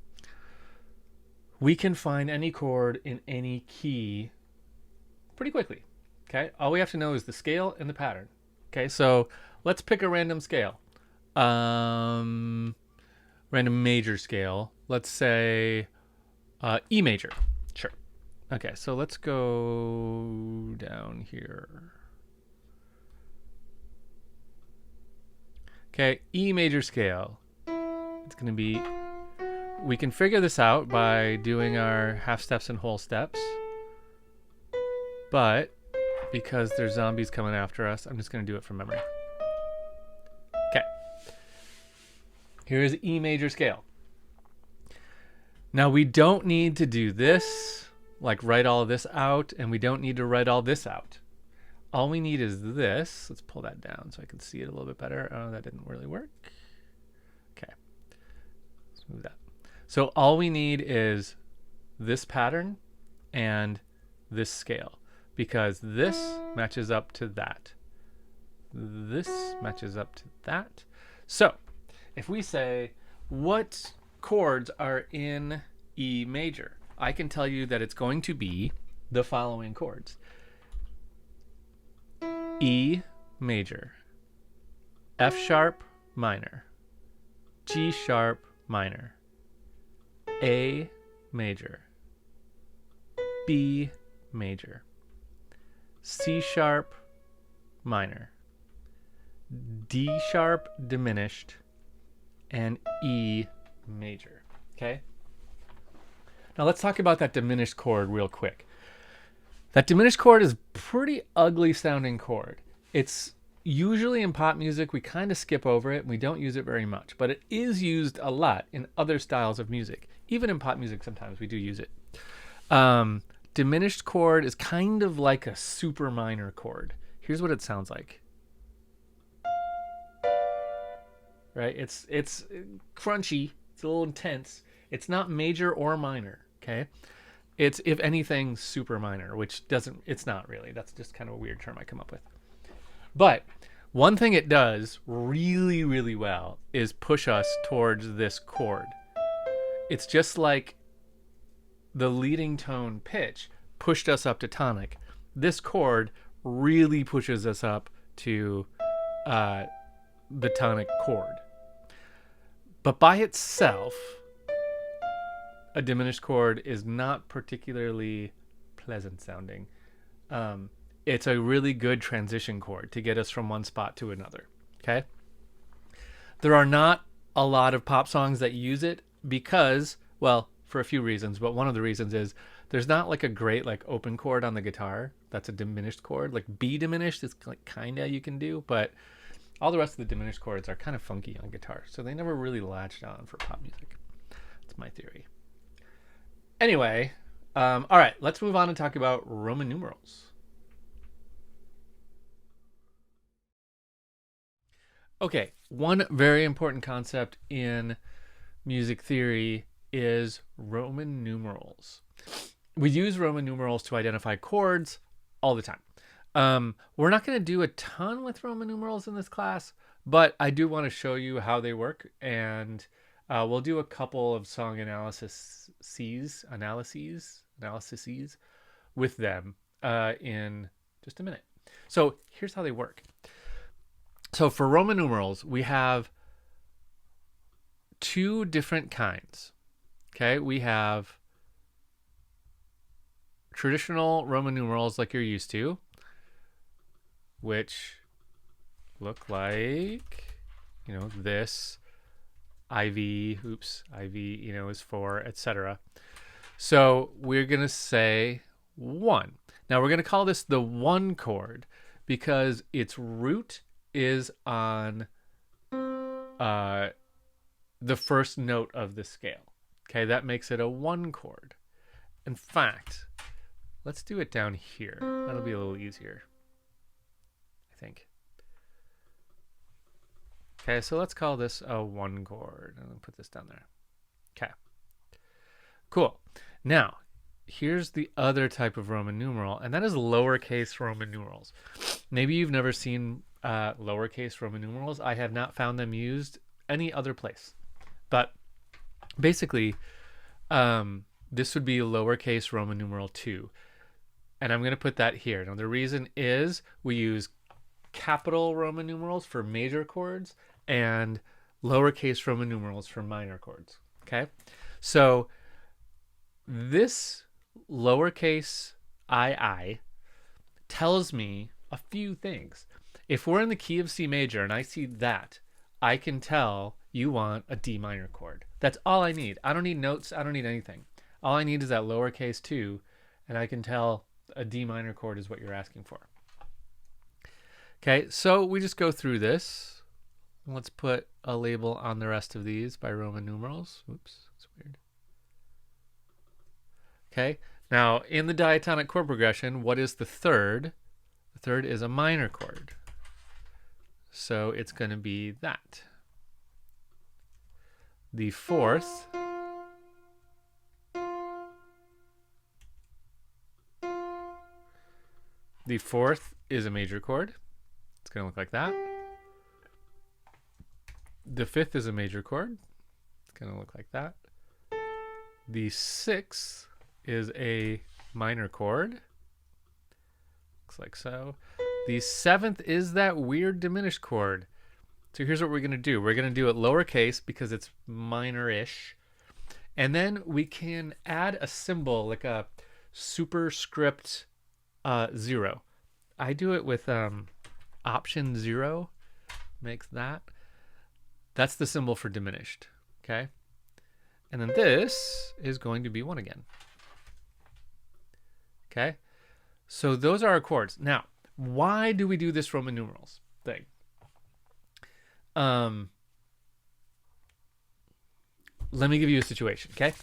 we can find any chord in any key pretty quickly. Okay, all we have to know is the scale and the pattern. Okay, so let's pick a random scale. Random major scale. Let's say E major. Sure. Okay, so let's go down here. Okay, E major scale. It's going to be, we can figure this out by doing our half steps and whole steps. But because there's zombies coming after us, I'm just going to do it from memory. Okay. Here's E major scale. Now we don't need to do this, like write all of this out, and we don't need to write all this out. All we need is this. Let's pull that down so I can see it a little bit better. Oh, that didn't really work. Okay. Let's move that. So all we need is this pattern and this scale, because this matches up to that. This matches up to that. So if we say, what chords are in E major? I can tell you that it's going to be the following chords: E major, F sharp minor, G sharp minor, A major, B major, C sharp minor, D sharp diminished, and E major. Okay? Now let's talk about that diminished chord real quick. That diminished chord is pretty ugly sounding chord. It's usually in pop music, we kind of skip over it and we don't use it very much, but it is used a lot in other styles of music. Even in pop music, sometimes we do use it. Diminished chord is kind of like a super minor chord. Here's what it sounds like. Right? It's crunchy. It's a little intense. It's not major or minor. Okay? It's, if anything, super minor, which doesn't, it's not really. That's just kind of a weird term I come up with. But one thing it does really, really well is push us towards this chord. It's just like the leading tone pitch pushed us up to tonic. This chord really pushes us up to the tonic chord. But by itself, a diminished chord is not particularly pleasant sounding. It's a really good transition chord to get us from one spot to another. Okay? There are not a lot of pop songs that use it because, well, for a few reasons, but one of the reasons is there's not like a great like open chord on the guitar that's a diminished chord. Like B diminished is like kinda you can do, but all the rest of the diminished chords are kind of funky on guitar, so they never really latched on for pop music. That's my theory. Anyway, all right, let's move on and talk about Roman numerals. Okay, one very important concept in music theory is Roman numerals. We use Roman numerals to identify chords all the time. We're not going to do a ton with Roman numerals in this class, but I do want to show you how they work, and we'll do a couple of song analyses with them in just a minute. So here's how they work. So for Roman numerals, we have two different kinds. Okay, we have traditional Roman numerals like you're used to, which look like, this IV, IV, is 4, etc. So we're going to say 1. Now we're going to call this the 1 chord because its root is on the first note of the scale. Okay, that makes it a 1 chord. In fact, let's do it down here. That'll be a little easier, I think. Okay, so let's call this a 1 chord. I'm going to put this down there. Okay. Cool. Now, here's the other type of Roman numeral, and that is lowercase Roman numerals. Maybe you've never seen lowercase Roman numerals. I have not found them used any other place. But basically, this would be lowercase Roman numeral 2. And I'm going to put that here. Now, the reason is we use capital Roman numerals for major chords and lowercase Roman numerals for minor chords. Okay? So this lowercase ii tells me a few things. If we're in the key of C major and I see that, I can tell you want a D minor chord. That's all I need. I don't need notes. I don't need anything. All I need is that lowercase 2, and I can tell a D minor chord is what you're asking for. Okay, so we just go through this. Let's put a label on the rest of these by Roman numerals. Oops, that's weird. Okay, now in the diatonic chord progression, what is the third? The third is a minor chord. So it's going to be that. The fourth is a major chord. It's going to look like that. The fifth is a major chord. It's going to look like that. The sixth is a minor chord. Looks like so. The seventh is that weird diminished chord. So here's what we're going to do. We're going to do it lowercase because it's minor-ish. And then we can add a symbol like a superscript 0. I do it with option 0. Makes that. That's the symbol for diminished. Okay? And then this is going to be 1 again. Okay? So those are our chords. Now, why do we do this Roman numerals thing? Let me give you a situation, okay?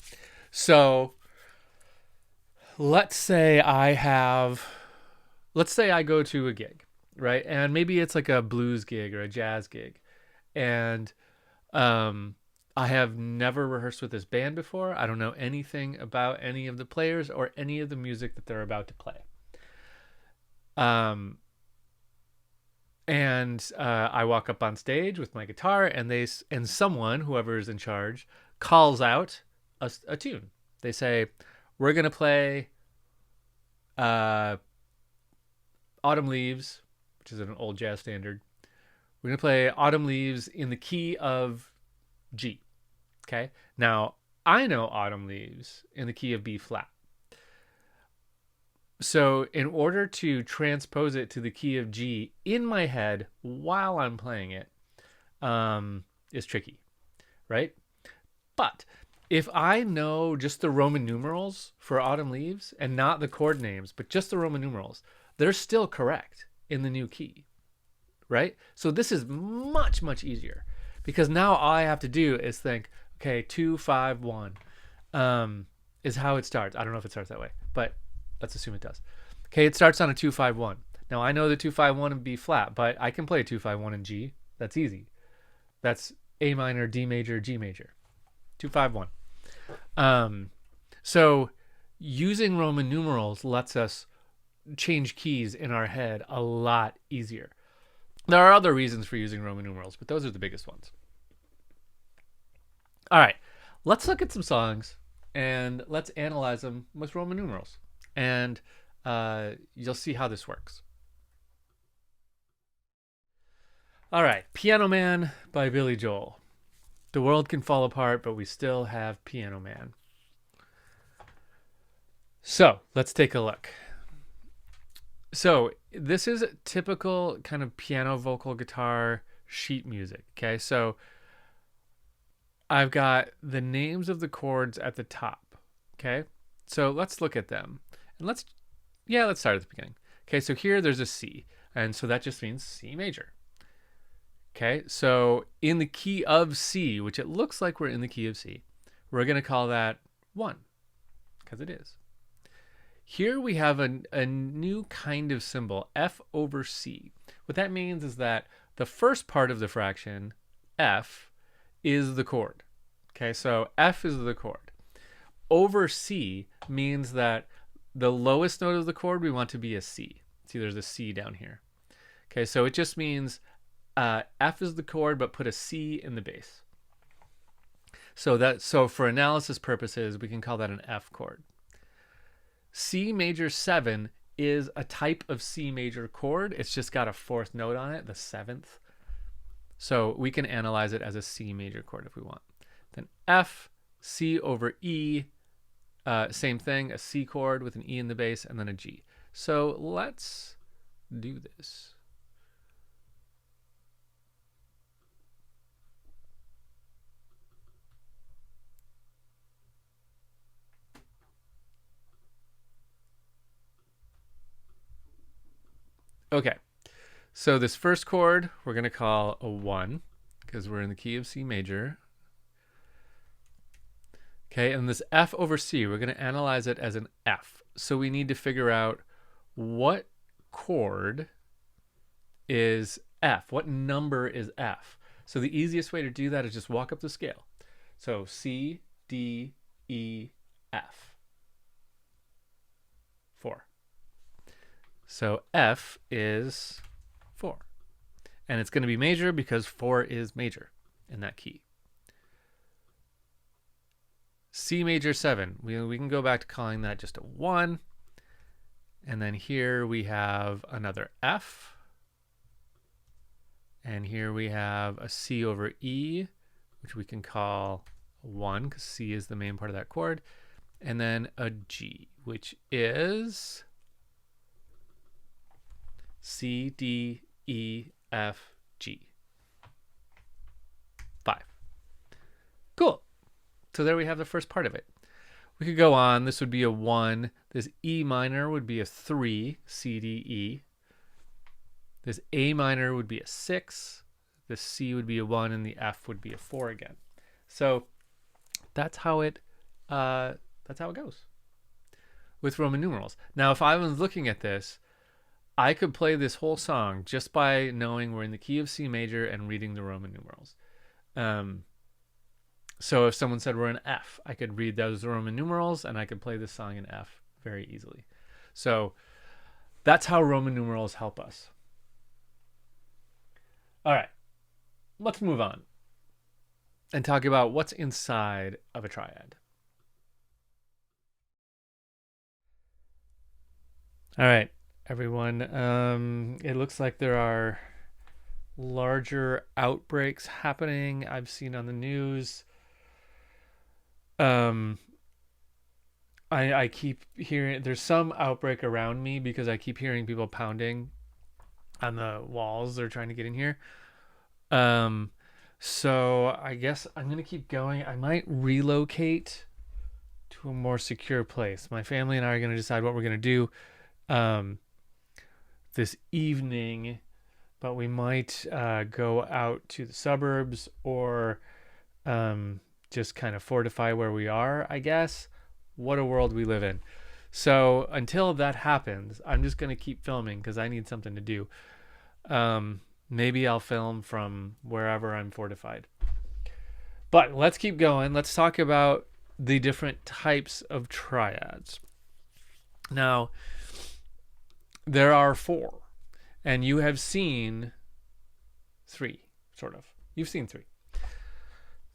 So let's say I go to a gig, right? And maybe it's like a blues gig or a jazz gig. And I have never rehearsed with this band before. I don't know anything about any of the players or any of the music that they're about to play. And I walk up on stage with my guitar, and someone, whoever is in charge, calls out a tune. They say, "We're gonna play Autumn Leaves," which is an old jazz standard. We're gonna play Autumn Leaves in the key of G. Okay. Now I know Autumn Leaves in the key of B flat. So in order to transpose it to the key of G in my head while I'm playing it is tricky, right? But if I know just the Roman numerals for Autumn Leaves and not the chord names, but just the Roman numerals, they're still correct in the new key, right? So this is much, much easier because now all I have to do is think, okay, 2, 5, 1 is how it starts. I don't know if it starts that way, but let's assume it does. Okay, it starts on a 2, 5, 1. Now I know the 2, 5, 1 in B flat, but I can play a 2, 5, 1 in G. That's easy. That's A minor, D major, G major. 2, 5, 1. So using Roman numerals lets us change keys in our head a lot easier. There are other reasons for using Roman numerals, but those are the biggest ones. All right, let's look at some songs and let's analyze them with Roman numerals. And you'll see how this works. All right, Piano Man by Billy Joel. The world can fall apart, but we still have Piano Man. So let's take a look. So this is typical kind of piano, vocal, guitar, sheet music. Okay, so I've got the names of the chords at the top. Okay, so let's look at them. And let's start at the beginning. Okay, so here there's a C, and so that just means C major. Okay, so in the key of C, which it looks like we're in the key of C, we're going to call that 1, because it is. Here we have a new kind of symbol, F over C. What that means is that the first part of the fraction, F, is the chord. Okay, so F is the chord. Over C means that the lowest note of the chord we want to be a C. See, there's a C down here. Okay, so it just means F is the chord, but put a C in the bass. So for analysis purposes, we can call that an F chord. C major 7 is a type of C major chord. It's just got a 4th note on it, the 7th. So we can analyze it as a C major chord if we want. Then F, C over E, same thing, a C chord with an E in the bass, and then a G. So let's do this. Okay, so this first chord we're going to call a 1 because we're in the key of C major. Okay, and this F over C, we're going to analyze it as an F. So we need to figure out what chord is F, what number is F. So the easiest way to do that is just walk up the scale. So C, D, E, F. 4. So F is 4. And it's going to be major because 4 is major in that key. C major 7, we can go back to calling that just a 1. And then here we have another F. And here we have a C over E, which we can call 1 because C is the main part of that chord. And then a G, which is C, D, E, F, G. 5. Cool. So there we have the first part of it. We could go on. This would be a 1. This E minor would be a 3, C, D, E. This A minor would be a 6. The C would be a 1, and the F would be a 4 again. So that's how it goes with Roman numerals. Now, if I was looking at this, I could play this whole song just by knowing we're in the key of C major and reading the Roman numerals. So if someone said we're in F, I could read those Roman numerals and I could play this song in F very easily. So that's how Roman numerals help us. All right, let's move on and talk about what's inside of a triad. All right, everyone. It looks like there are larger outbreaks happening. I've seen on the news. I keep hearing there's some outbreak around me because I keep hearing people pounding on the walls. They're trying to get in here. So I guess I'm gonna keep going. I might relocate to a more secure place. My family and I are gonna decide what we're gonna do this evening, but we might go out to the suburbs or just kind of fortify where we are, I guess. What a world we live in. So until that happens, I'm just going to keep filming because I need something to do. Maybe I'll film from wherever I'm fortified. But let's keep going. Let's talk about the different types of triads. Now, there are 4, and you have seen 3, sort of. You've seen 3.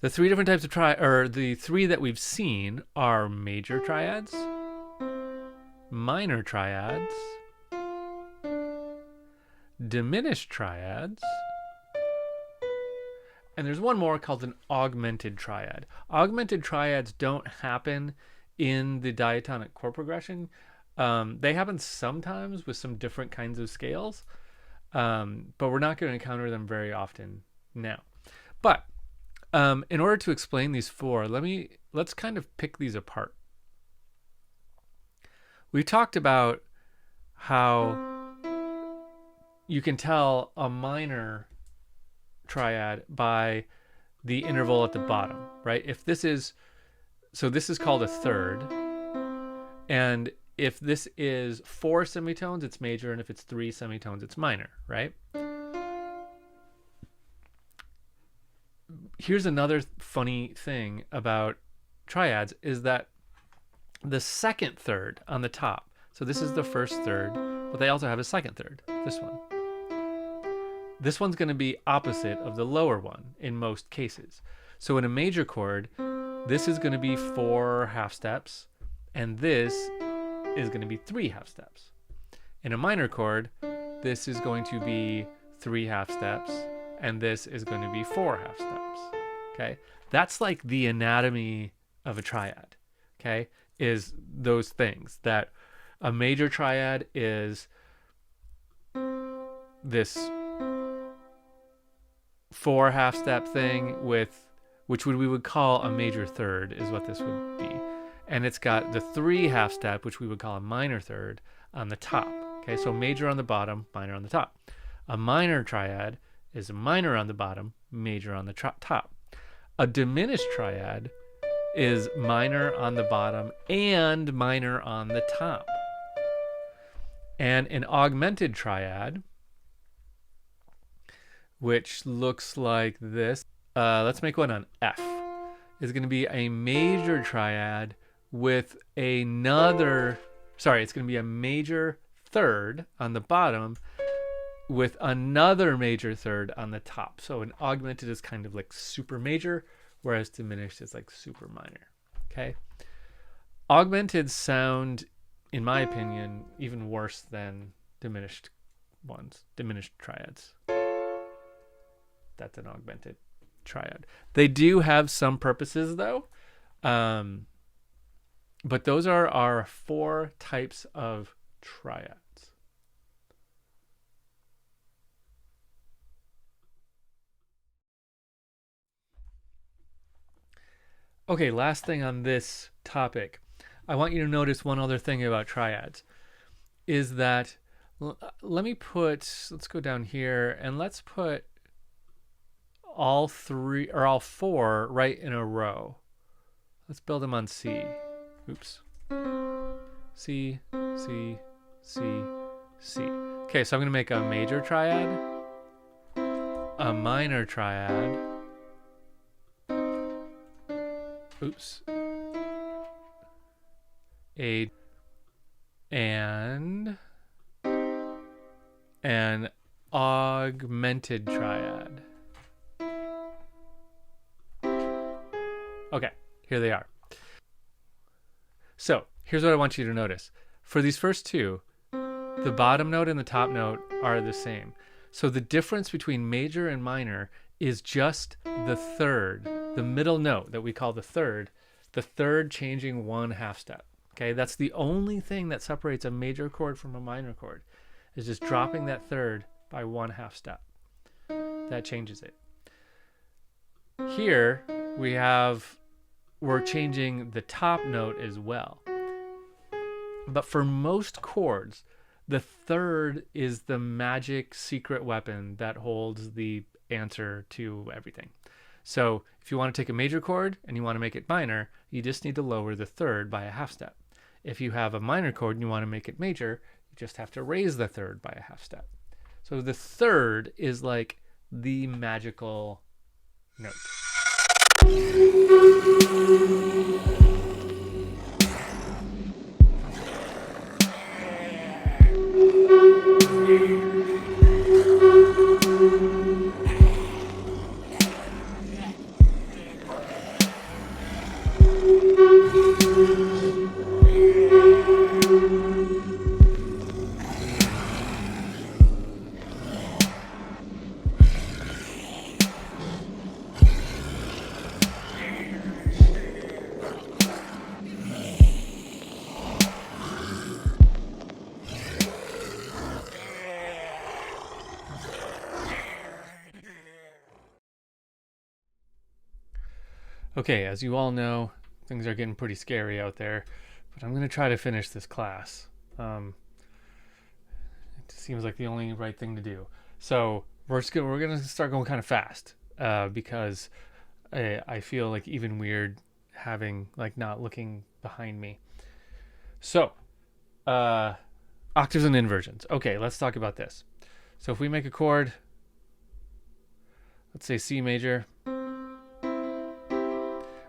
The 3 different types of the 3 that we've seen are major triads, minor triads, diminished triads, And there's one more called an augmented triad. Augmented triads don't happen in the diatonic chord progression. They happen sometimes with some different kinds of scales, but we're not going to encounter them very often now. But in order to explain these four, let's kind of pick these apart. We talked about how you can tell a minor triad by the interval at the bottom, right? If this is, so this is called a third, and if this is 4 semitones, it's major, and if it's 3 semitones, it's minor, right? Here's another funny thing about triads is that the second third on the top, so this is the first third, but they also have a second third, this one. This one's going to be opposite of the lower one in most cases. So in a major chord, this is going to be 4 half steps, and this is going to be 3 half steps. In a minor chord, this is going to be 3 half steps, and this is going to be 4 half steps. Okay, that's like the anatomy of a triad. Okay, is those things that a major triad is this 4 half step thing with which we would call a major third is what this would be, and it's got the 3 half step which we would call a minor third on the top. Okay, so major on the bottom, minor on the top. A minor triad is a minor on the bottom, major on the top. A diminished triad is minor on the bottom and minor on the top. And an augmented triad, which looks like this, let's make one on F, is going to be a major triad with another, sorry, it's going to be a major third on the bottom with another major third on the top. So an augmented is kind of like super major, whereas diminished is like super minor. Okay. Augmented sound, in my opinion, even worse than diminished ones, diminished triads. That's an augmented triad. They do have some purposes though. But those are our 4 types of triads. Okay, last thing on this topic. I want you to notice one other thing about triads is that let's go down here and let's put all 3 or all 4 right in a row. Let's build them on C. Oops. C, C, C, C. Okay, so I'm going to make a major triad, a minor triad, oops, and an augmented triad. Okay, here they are. So here's what I want you to notice. For these first 2, the bottom note and the top note are the same. So the difference between major and minor is just the third, the middle note that we call the third changing 1 half step. Okay, that's the only thing that separates a major chord from a minor chord, is just dropping that third by 1 half step. That changes it. Here we're changing the top note as well. But for most chords, the third is the magic secret weapon that holds the answer to everything. So if you want to take a major chord and you want to make it minor, you just need to lower the third by a half step. If you have a minor chord and you want to make it major, you just have to raise the third by a half step. So the third is like the magical note. Okay, as you all know, things are getting pretty scary out there, but I'm going to try to finish this class. It seems like the only right thing to do. So we're going to start going kind of fast because I feel like even weird having like not looking behind me. So octaves and inversions. Okay, let's talk about this. So if we make a chord, let's say C major,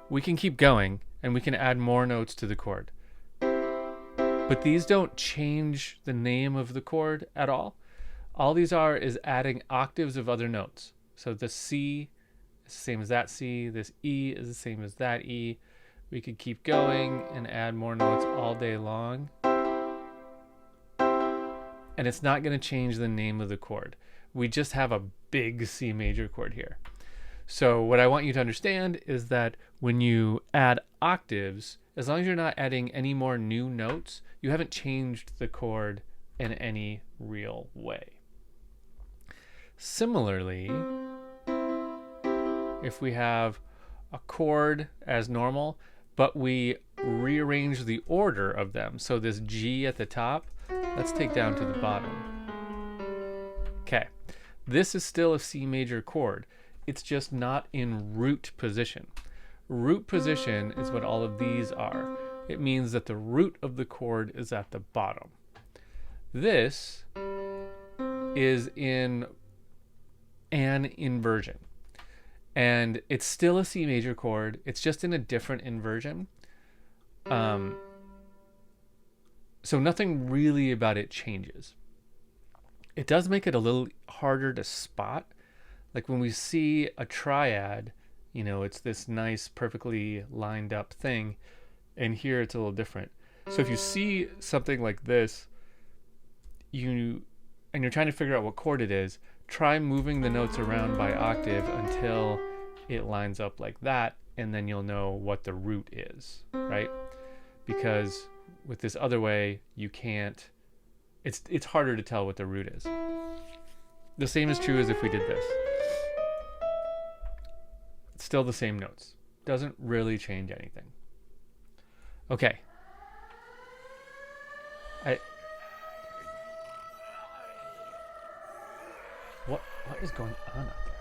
we can keep going and we can add more notes to the chord. But these don't change the name of the chord at all. All these are is adding octaves of other notes. So the C is the same as that C, this E is the same as that E. We could keep going and add more notes all day long. And it's not going to change the name of the chord. We just have a big C major chord here. So what I want you to understand is that when you add octaves, as long as you're not adding any more new notes, you haven't changed the chord in any real way. Similarly, if we have a chord as normal, but we rearrange the order of them, so this G at the top, let's take down to the bottom. Okay, this is still a C major chord. It's just not in root position. Root position is what all of these are. It means that the root of the chord is at the bottom. This is in an inversion. And it's still a C major chord. It's just in a different inversion. So nothing really about it changes. It does make it a little harder to spot. Like when we see a triad, you know, it's this nice, perfectly lined up thing. And here it's a little different. So if you see something like this, and you're trying to figure out what chord it is, try moving the notes around by octave until it lines up like that, and then you'll know what the root is, right? Because with this other way, you can't, it's harder to tell what the root is. The same is true as if we did this. It's still the same notes. Doesn't really change anything. Okay. What is going on up there?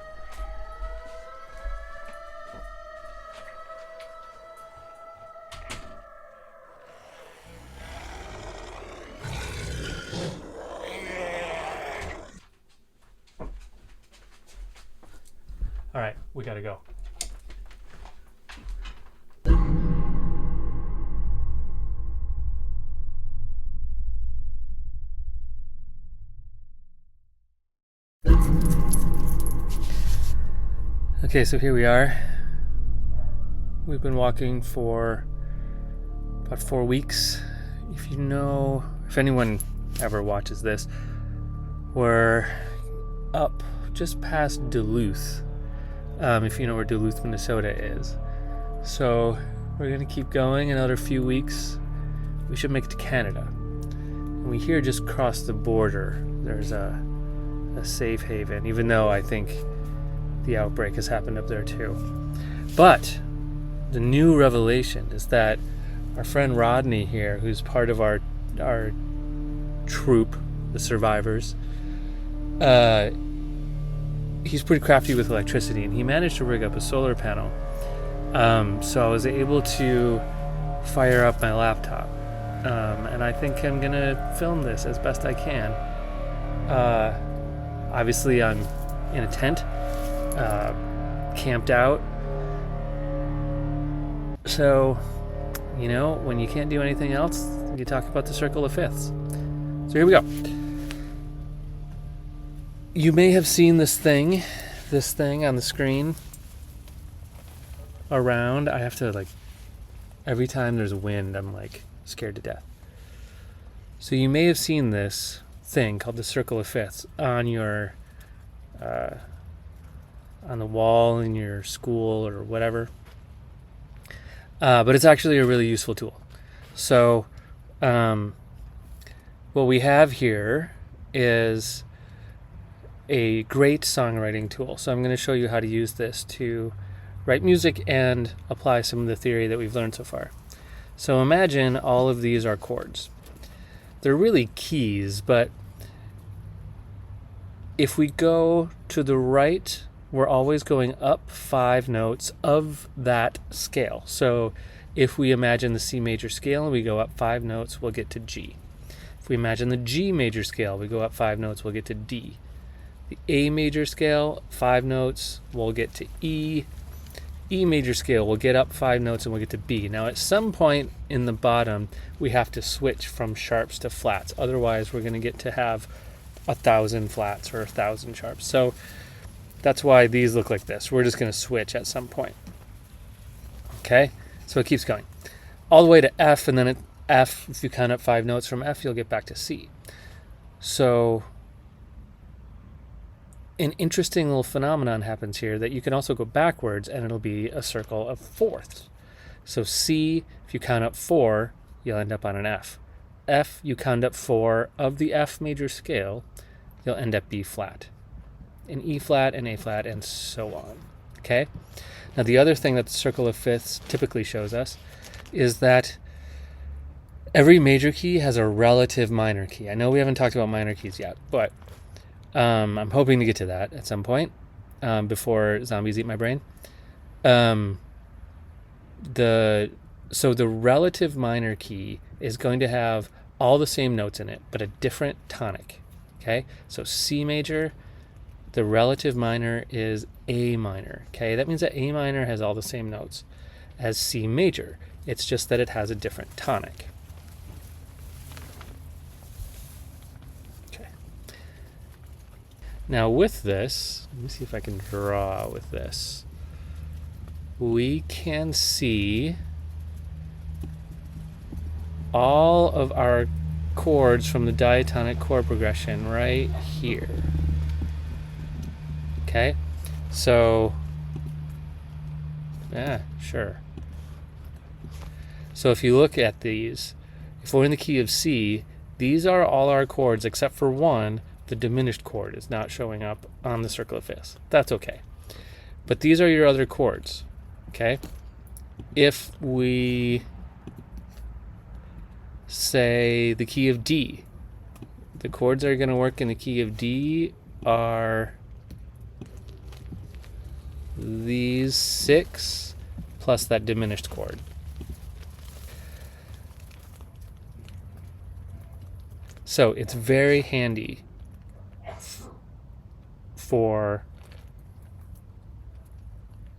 All right, we gotta go. Okay, so here we are. We've been walking for about 4 weeks. If anyone ever watches this, we're up just past Duluth, if you know where Duluth, Minnesota is. So we're gonna keep going another few weeks. We should make it to Canada. And we here just crossed the border. There's a safe haven, even though I think the outbreak has happened up there too. But the new revelation is that our friend Rodney here, who's part of our troupe, the Survivors, he's pretty crafty with electricity, and he managed to rig up a solar panel. So I was able to fire up my laptop, and I think I'm gonna film this as best I can. Obviously, I'm in a tent, camped out. So, you know, when you can't do anything else, you talk about the circle of fifths. So here we go. You may have seen this thing on the screen around. I have to, every time there's wind, I'm scared to death. So you may have seen this thing called the circle of fifths on your on the wall in your school or whatever. But it's actually a really useful tool. So what we have here is a great songwriting tool. So I'm going to show you how to use this to write music and apply some of the theory that we've learned so far. So imagine all of these are chords. They're really keys, but if we go to the right, we're always going up 5 notes of that scale. So if we imagine the C major scale and we go up 5 notes, we'll get to G. If we imagine the G major scale, we go up 5 notes, we'll get to D. The A major scale, 5 notes, we'll get to E. E major scale, we'll get up 5 notes and we'll get to B. Now at some point in the bottom, we have to switch from sharps to flats. Otherwise, we're going to get to have 1,000 flats or 1,000 sharps. So that's why these look like this. We're just going to switch at some point. Okay, so it keeps going all the way to F, and then at F, if you count up 5 notes from F, you'll get back to C. So an interesting little phenomenon happens here that you can also go backwards and it'll be a circle of fourths. So C, if you count up 4, you'll end up on an F. F, you count up 4 of the F major scale, you'll end up B flat, an E flat, an A flat, and so on. Okay? Now the other thing that the circle of fifths typically shows us is that every major key has a relative minor key. I know we haven't talked about minor keys yet, but I'm hoping to get to that at some point before zombies eat my brain. So the relative minor key is going to have all the same notes in it, but a different tonic. Okay, so C major, the relative minor is A minor. Okay, that means that A minor has all the same notes as C major. It's just that it has a different tonic. Okay. Now with this, let me see if I can draw with this. We can see all of our chords from the diatonic chord progression right here. Okay, so yeah, sure. So if you look at these, if we're in the key of C, these are all our chords except for one, the diminished chord is not showing up on the circle of fifths. That's okay. But these are your other chords. Okay, if we say the key of D, the chords that are going to work in the key of D are these 6 plus that diminished chord. So it's very handy for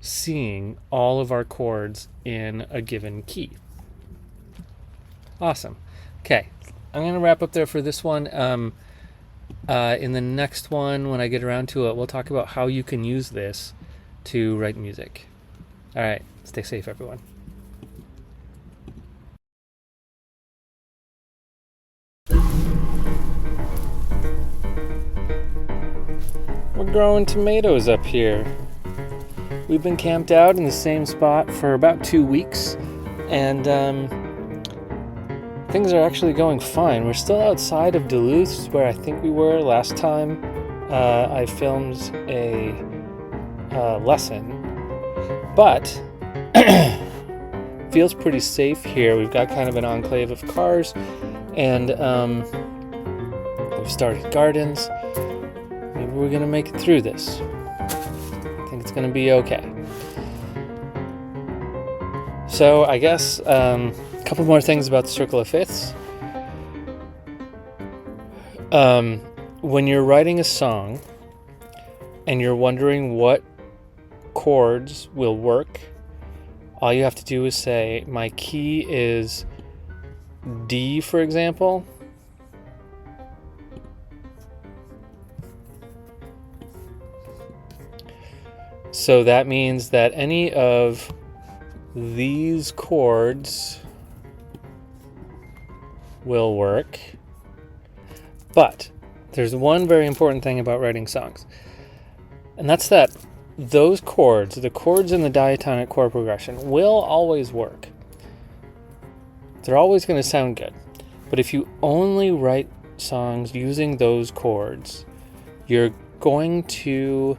seeing all of our chords in a given key. Awesome. Okay, I'm going to wrap up there for this one. In the next one, when I get around to it, we'll talk about how you can use this to write music. All right, stay safe, everyone. We're growing tomatoes up here. We've been camped out in the same spot for about 2 weeks, and things are actually going fine. We're still outside of Duluth, where I think we were last time I filmed a lesson, but feels pretty safe here. We've got kind of an enclave of cars, and we've started gardens. Maybe we're gonna make it through this. I think it's gonna be okay. So I guess a couple more things about the circle of fifths. When you're writing a song and you're wondering what chords will work, all you have to do is say, my key is D, for example. So that means that any of these chords will work. But there's one very important thing about writing songs, and that's that those chords, the chords in the diatonic chord progression, will always work. They're always going to sound good. But if you only write songs using those chords, you're going to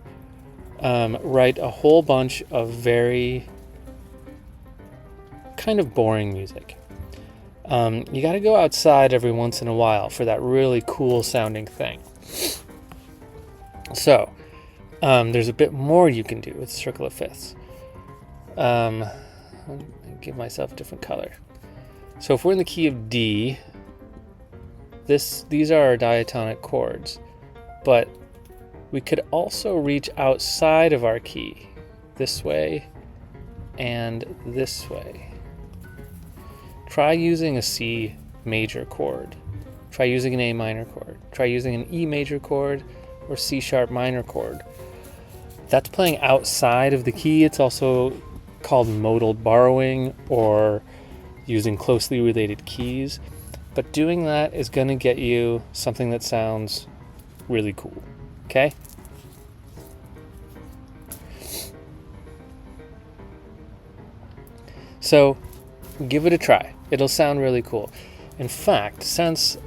write a whole bunch of very kind of boring music. You got to go outside every once in a while for that really cool sounding thing. So, there's a bit more you can do with circle of fifths. I'll give myself a different color. So if we're in the key of D, these are our diatonic chords, but we could also reach outside of our key, this way and this way. Try using a C major chord. Try using an A minor chord. Try using an E major chord or C sharp minor chord. That's playing outside of the key. It's also called modal borrowing or using closely related keys. But doing that is going to get you something that sounds really cool. Okay? So give it a try. It'll sound really cool. In fact, since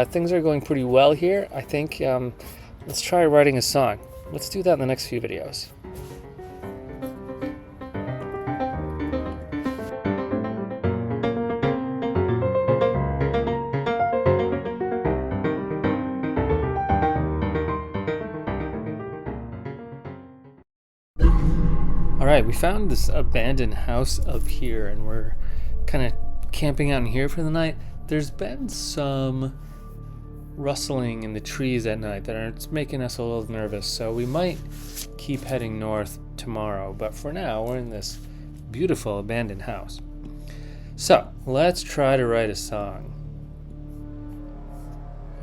things are going pretty well here, I think let's try writing a song. Let's do that in the next few videos. All right, we found this abandoned house up here, and we're kind of camping out in here for the night. There's been some rustling in the trees at night it's making us a little nervous, so we might keep heading north tomorrow, but for now we're in this beautiful abandoned house. So let's try to write a song.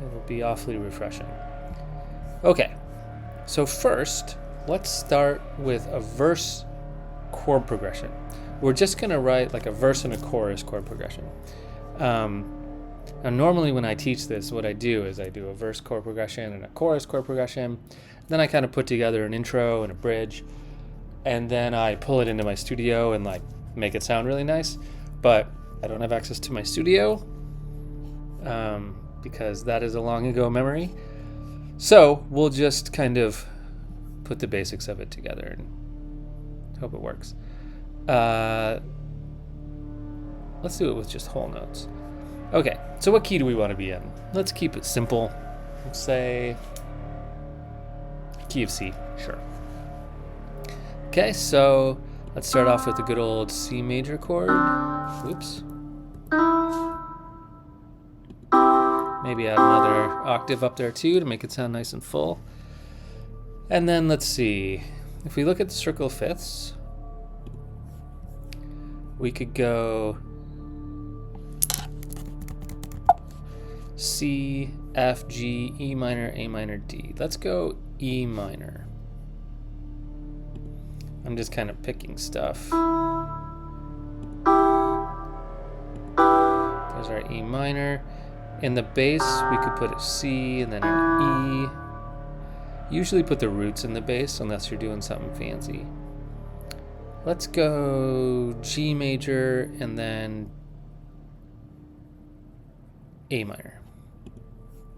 It'll be awfully refreshing. Okay, so first let's start with a verse chord progression. We're just going to write like a verse and a chorus chord progression. Now normally when I teach this, what I do is I do a verse chord progression and a chorus chord progression. Then I kind of put together an intro and a bridge, and then I pull it into my studio and like make it sound really nice. But I don't have access to my studio because that is a long ago memory. So we'll just kind of put the basics of it together and hope it works. Let's do it with just whole notes. Okay, so what key do we want to be in? Let's keep it simple. Let's say key of C, sure. Okay, so let's start off with a good old C major chord. Oops. Maybe add another octave up there too to make it sound nice and full. And then let's see. If we look at the circle of fifths, we could go C, F, G, E minor, A minor, D. Let's go E minor. I'm just kind of picking stuff. There's our E minor. In the bass, we could put a C and then an E. Usually put the roots in the bass unless you're doing something fancy. Let's go G major and then A minor.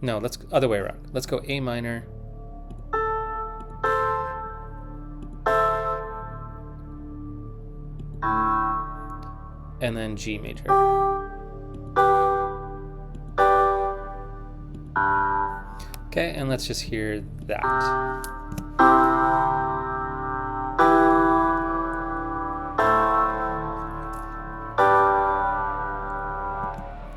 No, let's other way around. Let's go A minor. And then G major. Okay, and let's just hear that.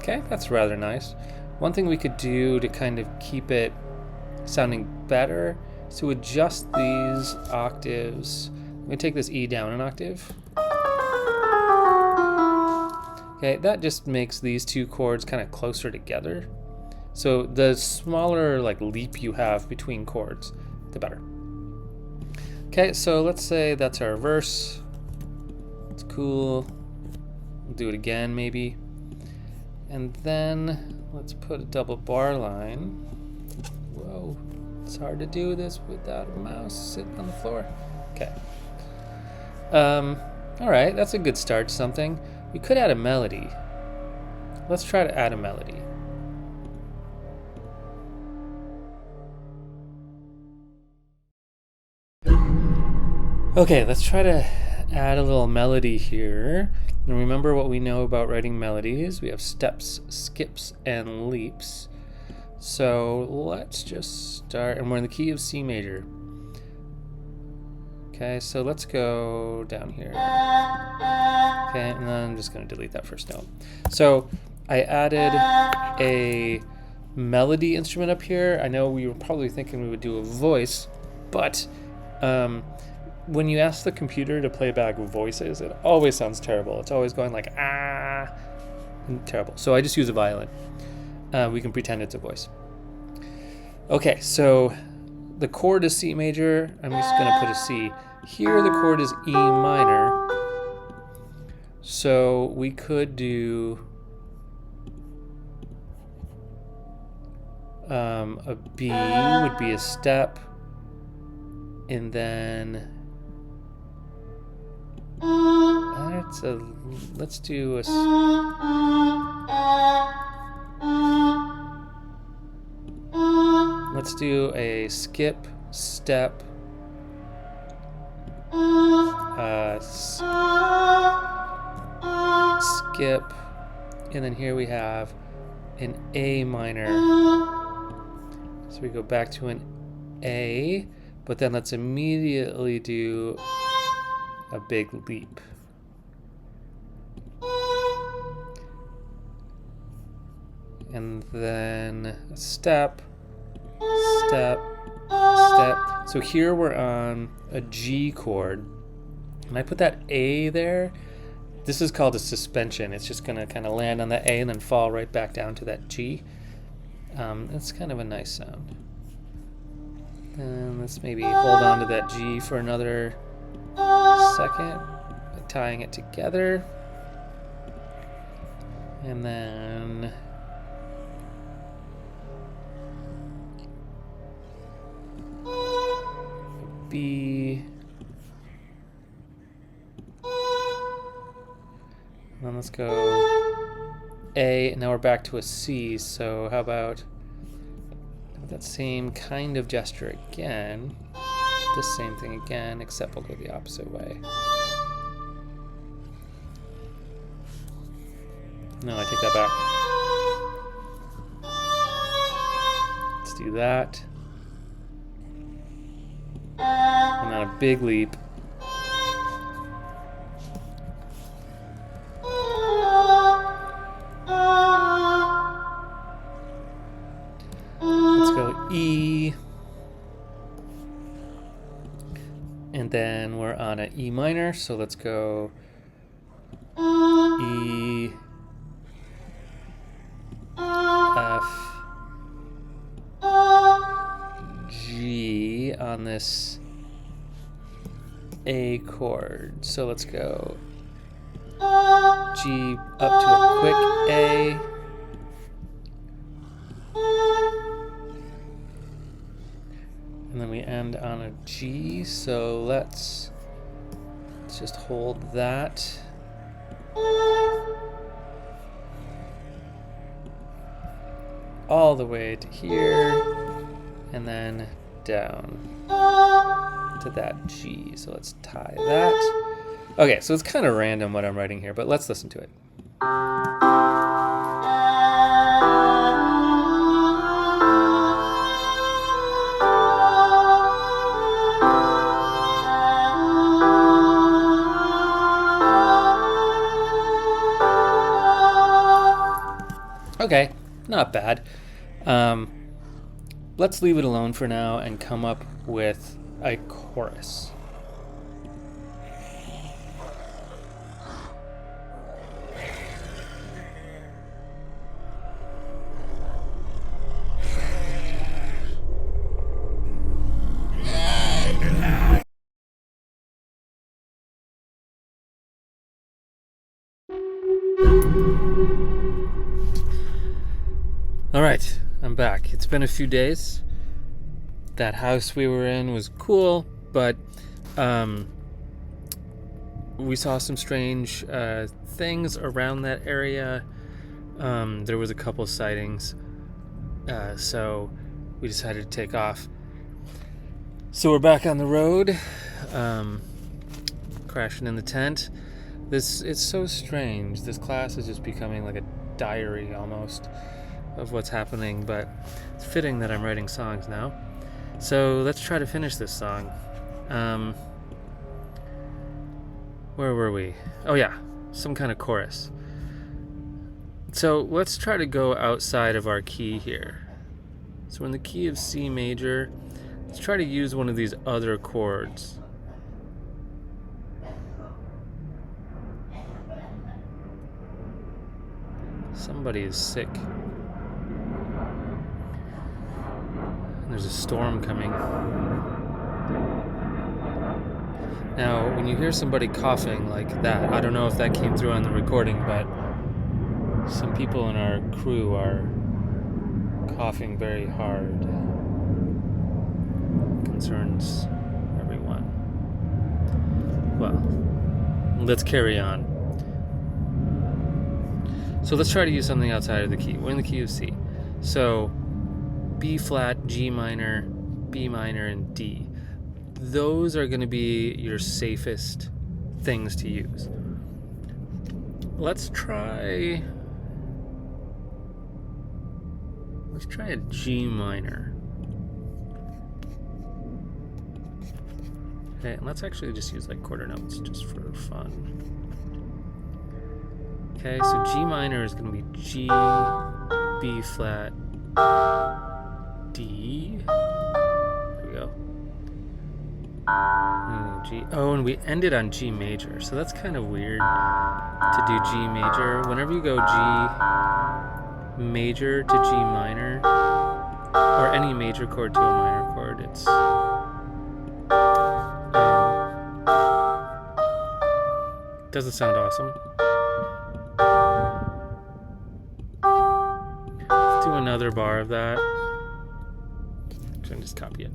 Okay, that's rather nice. One thing we could do to kind of keep it sounding better is to adjust these octaves. I'm going to take this E down an octave. Okay, that just makes these two chords kind of closer together. So the smaller like leap you have between chords, the better. Okay, so let's say that's our verse. It's cool. We'll do it again maybe. And then let's put a double bar line. Whoa, it's hard to do this without a mouse sitting on the floor. Okay. All right, that's a good start to something. We could add a melody. Let's try to add a melody. Okay, let's try to add a little melody here. And remember what we know about writing melodies. We have steps, skips, and leaps. So let's just start, and we're in the key of C major. Okay, so let's go down here. Okay, and then I'm just going to delete that first note. So I added a melody instrument up here. I know we were probably thinking we would do a voice, but when you ask the computer to play back voices, it always sounds terrible. It's always going like, ah, and terrible. So I just use a violin. We can pretend it's a voice. Okay, so the chord is C major. I'm just going to put a C. Here the chord is E minor. So we could do a B would be a step, and then let's do a skip, step, skip, and then here we have an A minor. So we go back to an A, but then let's immediately do a big leap. And then a step, step, step. So here we're on a G chord. And I put that A there. This is called a suspension. It's just going to kind of land on that A and then fall right back down to that G. It's kind of a nice sound. And let's maybe hold on to that G for another second, tying it together. And then B. And then let's go A, and now we're back to a C. So how about that same kind of gesture again? The same thing again, except we'll go the opposite way. No, I take that back. Let's do that. And then a big leap. Let's go E. And then we're on an E minor, so let's go E, F, G on this A chord. So let's go G up to a quick A. And then we end on a G, so let's just hold that. All the way to here, and then down to that G. So let's tie that. Okay, so it's kind of random what I'm writing here, but let's listen to it. Okay, not bad. Let's leave it alone for now and come up with a chorus. All right, I'm back. It's been a few days. That house we were in was cool, but we saw some strange things around that area. There was a couple sightings, so we decided to take off. So we're back on the road. crashing in the tent. It's so strange. This class is just becoming like a diary almost of what's happening, but it's fitting that I'm writing songs now. So let's try to finish this song. Where were we? Oh yeah, some kind of chorus. So let's try to go outside of our key here. So in the key of C major, let's try to use one of these other chords. Somebody is sick. And there's a storm coming. Now, when you hear somebody coughing like that, I don't know if that came through on the recording, but some people in our crew are coughing very hard. Concerns everyone. Well, let's carry on. So let's try to use something outside of the key. We're in the key of C. So B flat, G minor, B minor, and D. Those are going to be your safest things to use. Let's try a G minor. Okay, and let's actually just use like quarter notes just for fun. Okay, so G minor is going to be G, B flat, D. There we go. G. Oh, and we ended on G major, so that's kind of weird to do G major. Whenever you go G major to G minor, or any major chord to a minor chord, it's doesn't sound awesome. Let's do another bar of that. Actually, just copy it.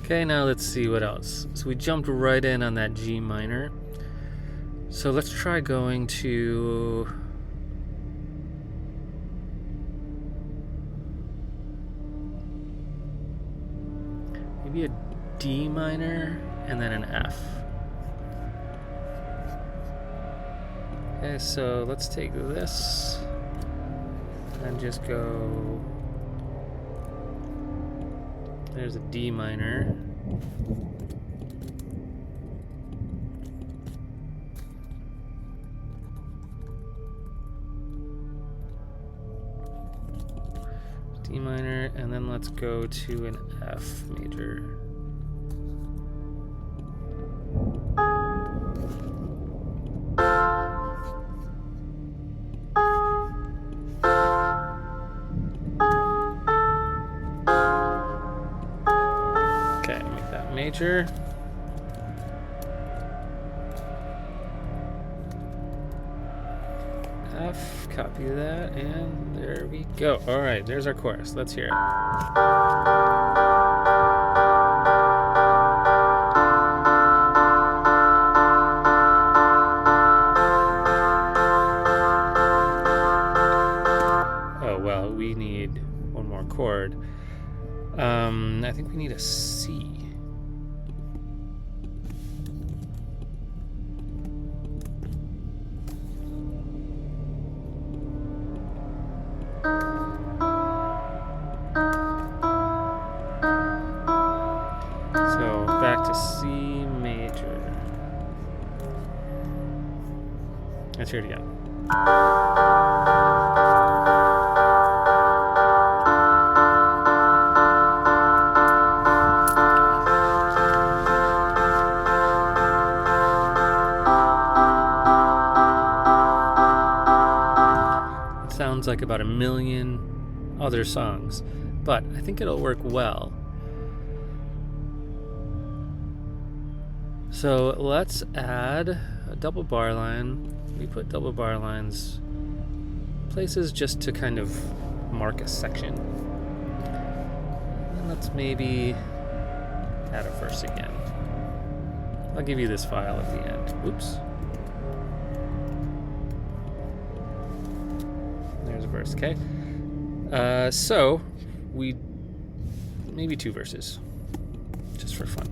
Okay, now let's see what else. So we jumped right in on that G minor. So let's try going to maybe a D minor and then an F. Okay, so let's take this and just go. There's a D minor. D minor, and then let's go to an F major. Major. F, copy that, and there we go. All right, there's our chorus. Let's hear it. Oh, well, we need one more chord. I think we need a C. Back to C major. Let's hear it again. It sounds like about a million other songs, but I think it'll work well. So let's add a double bar line. We put double bar lines places just to kind of mark a section. And let's maybe add a verse again. I'll give you this file at the end. Oops. There's a verse, okay? So we maybe 2 verses, just for fun.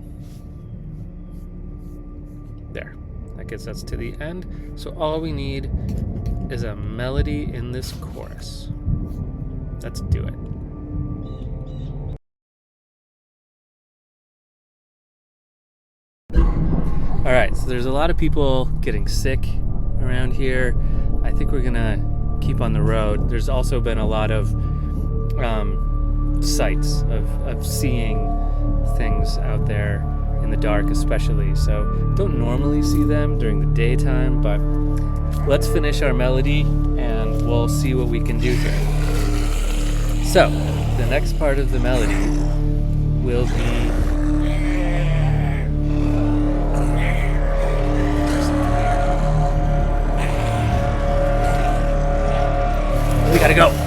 There. That gets us to the end. So all we need is a melody in this chorus. Let's do it. All right, so there's a lot of people getting sick around here. I think we're gonna keep on the road. There's also been a lot of sights of seeing things out there in the dark, especially. So don't normally see them during the daytime, but let's finish our melody and we'll see what we can do here. So the next part of the melody will be we gotta go.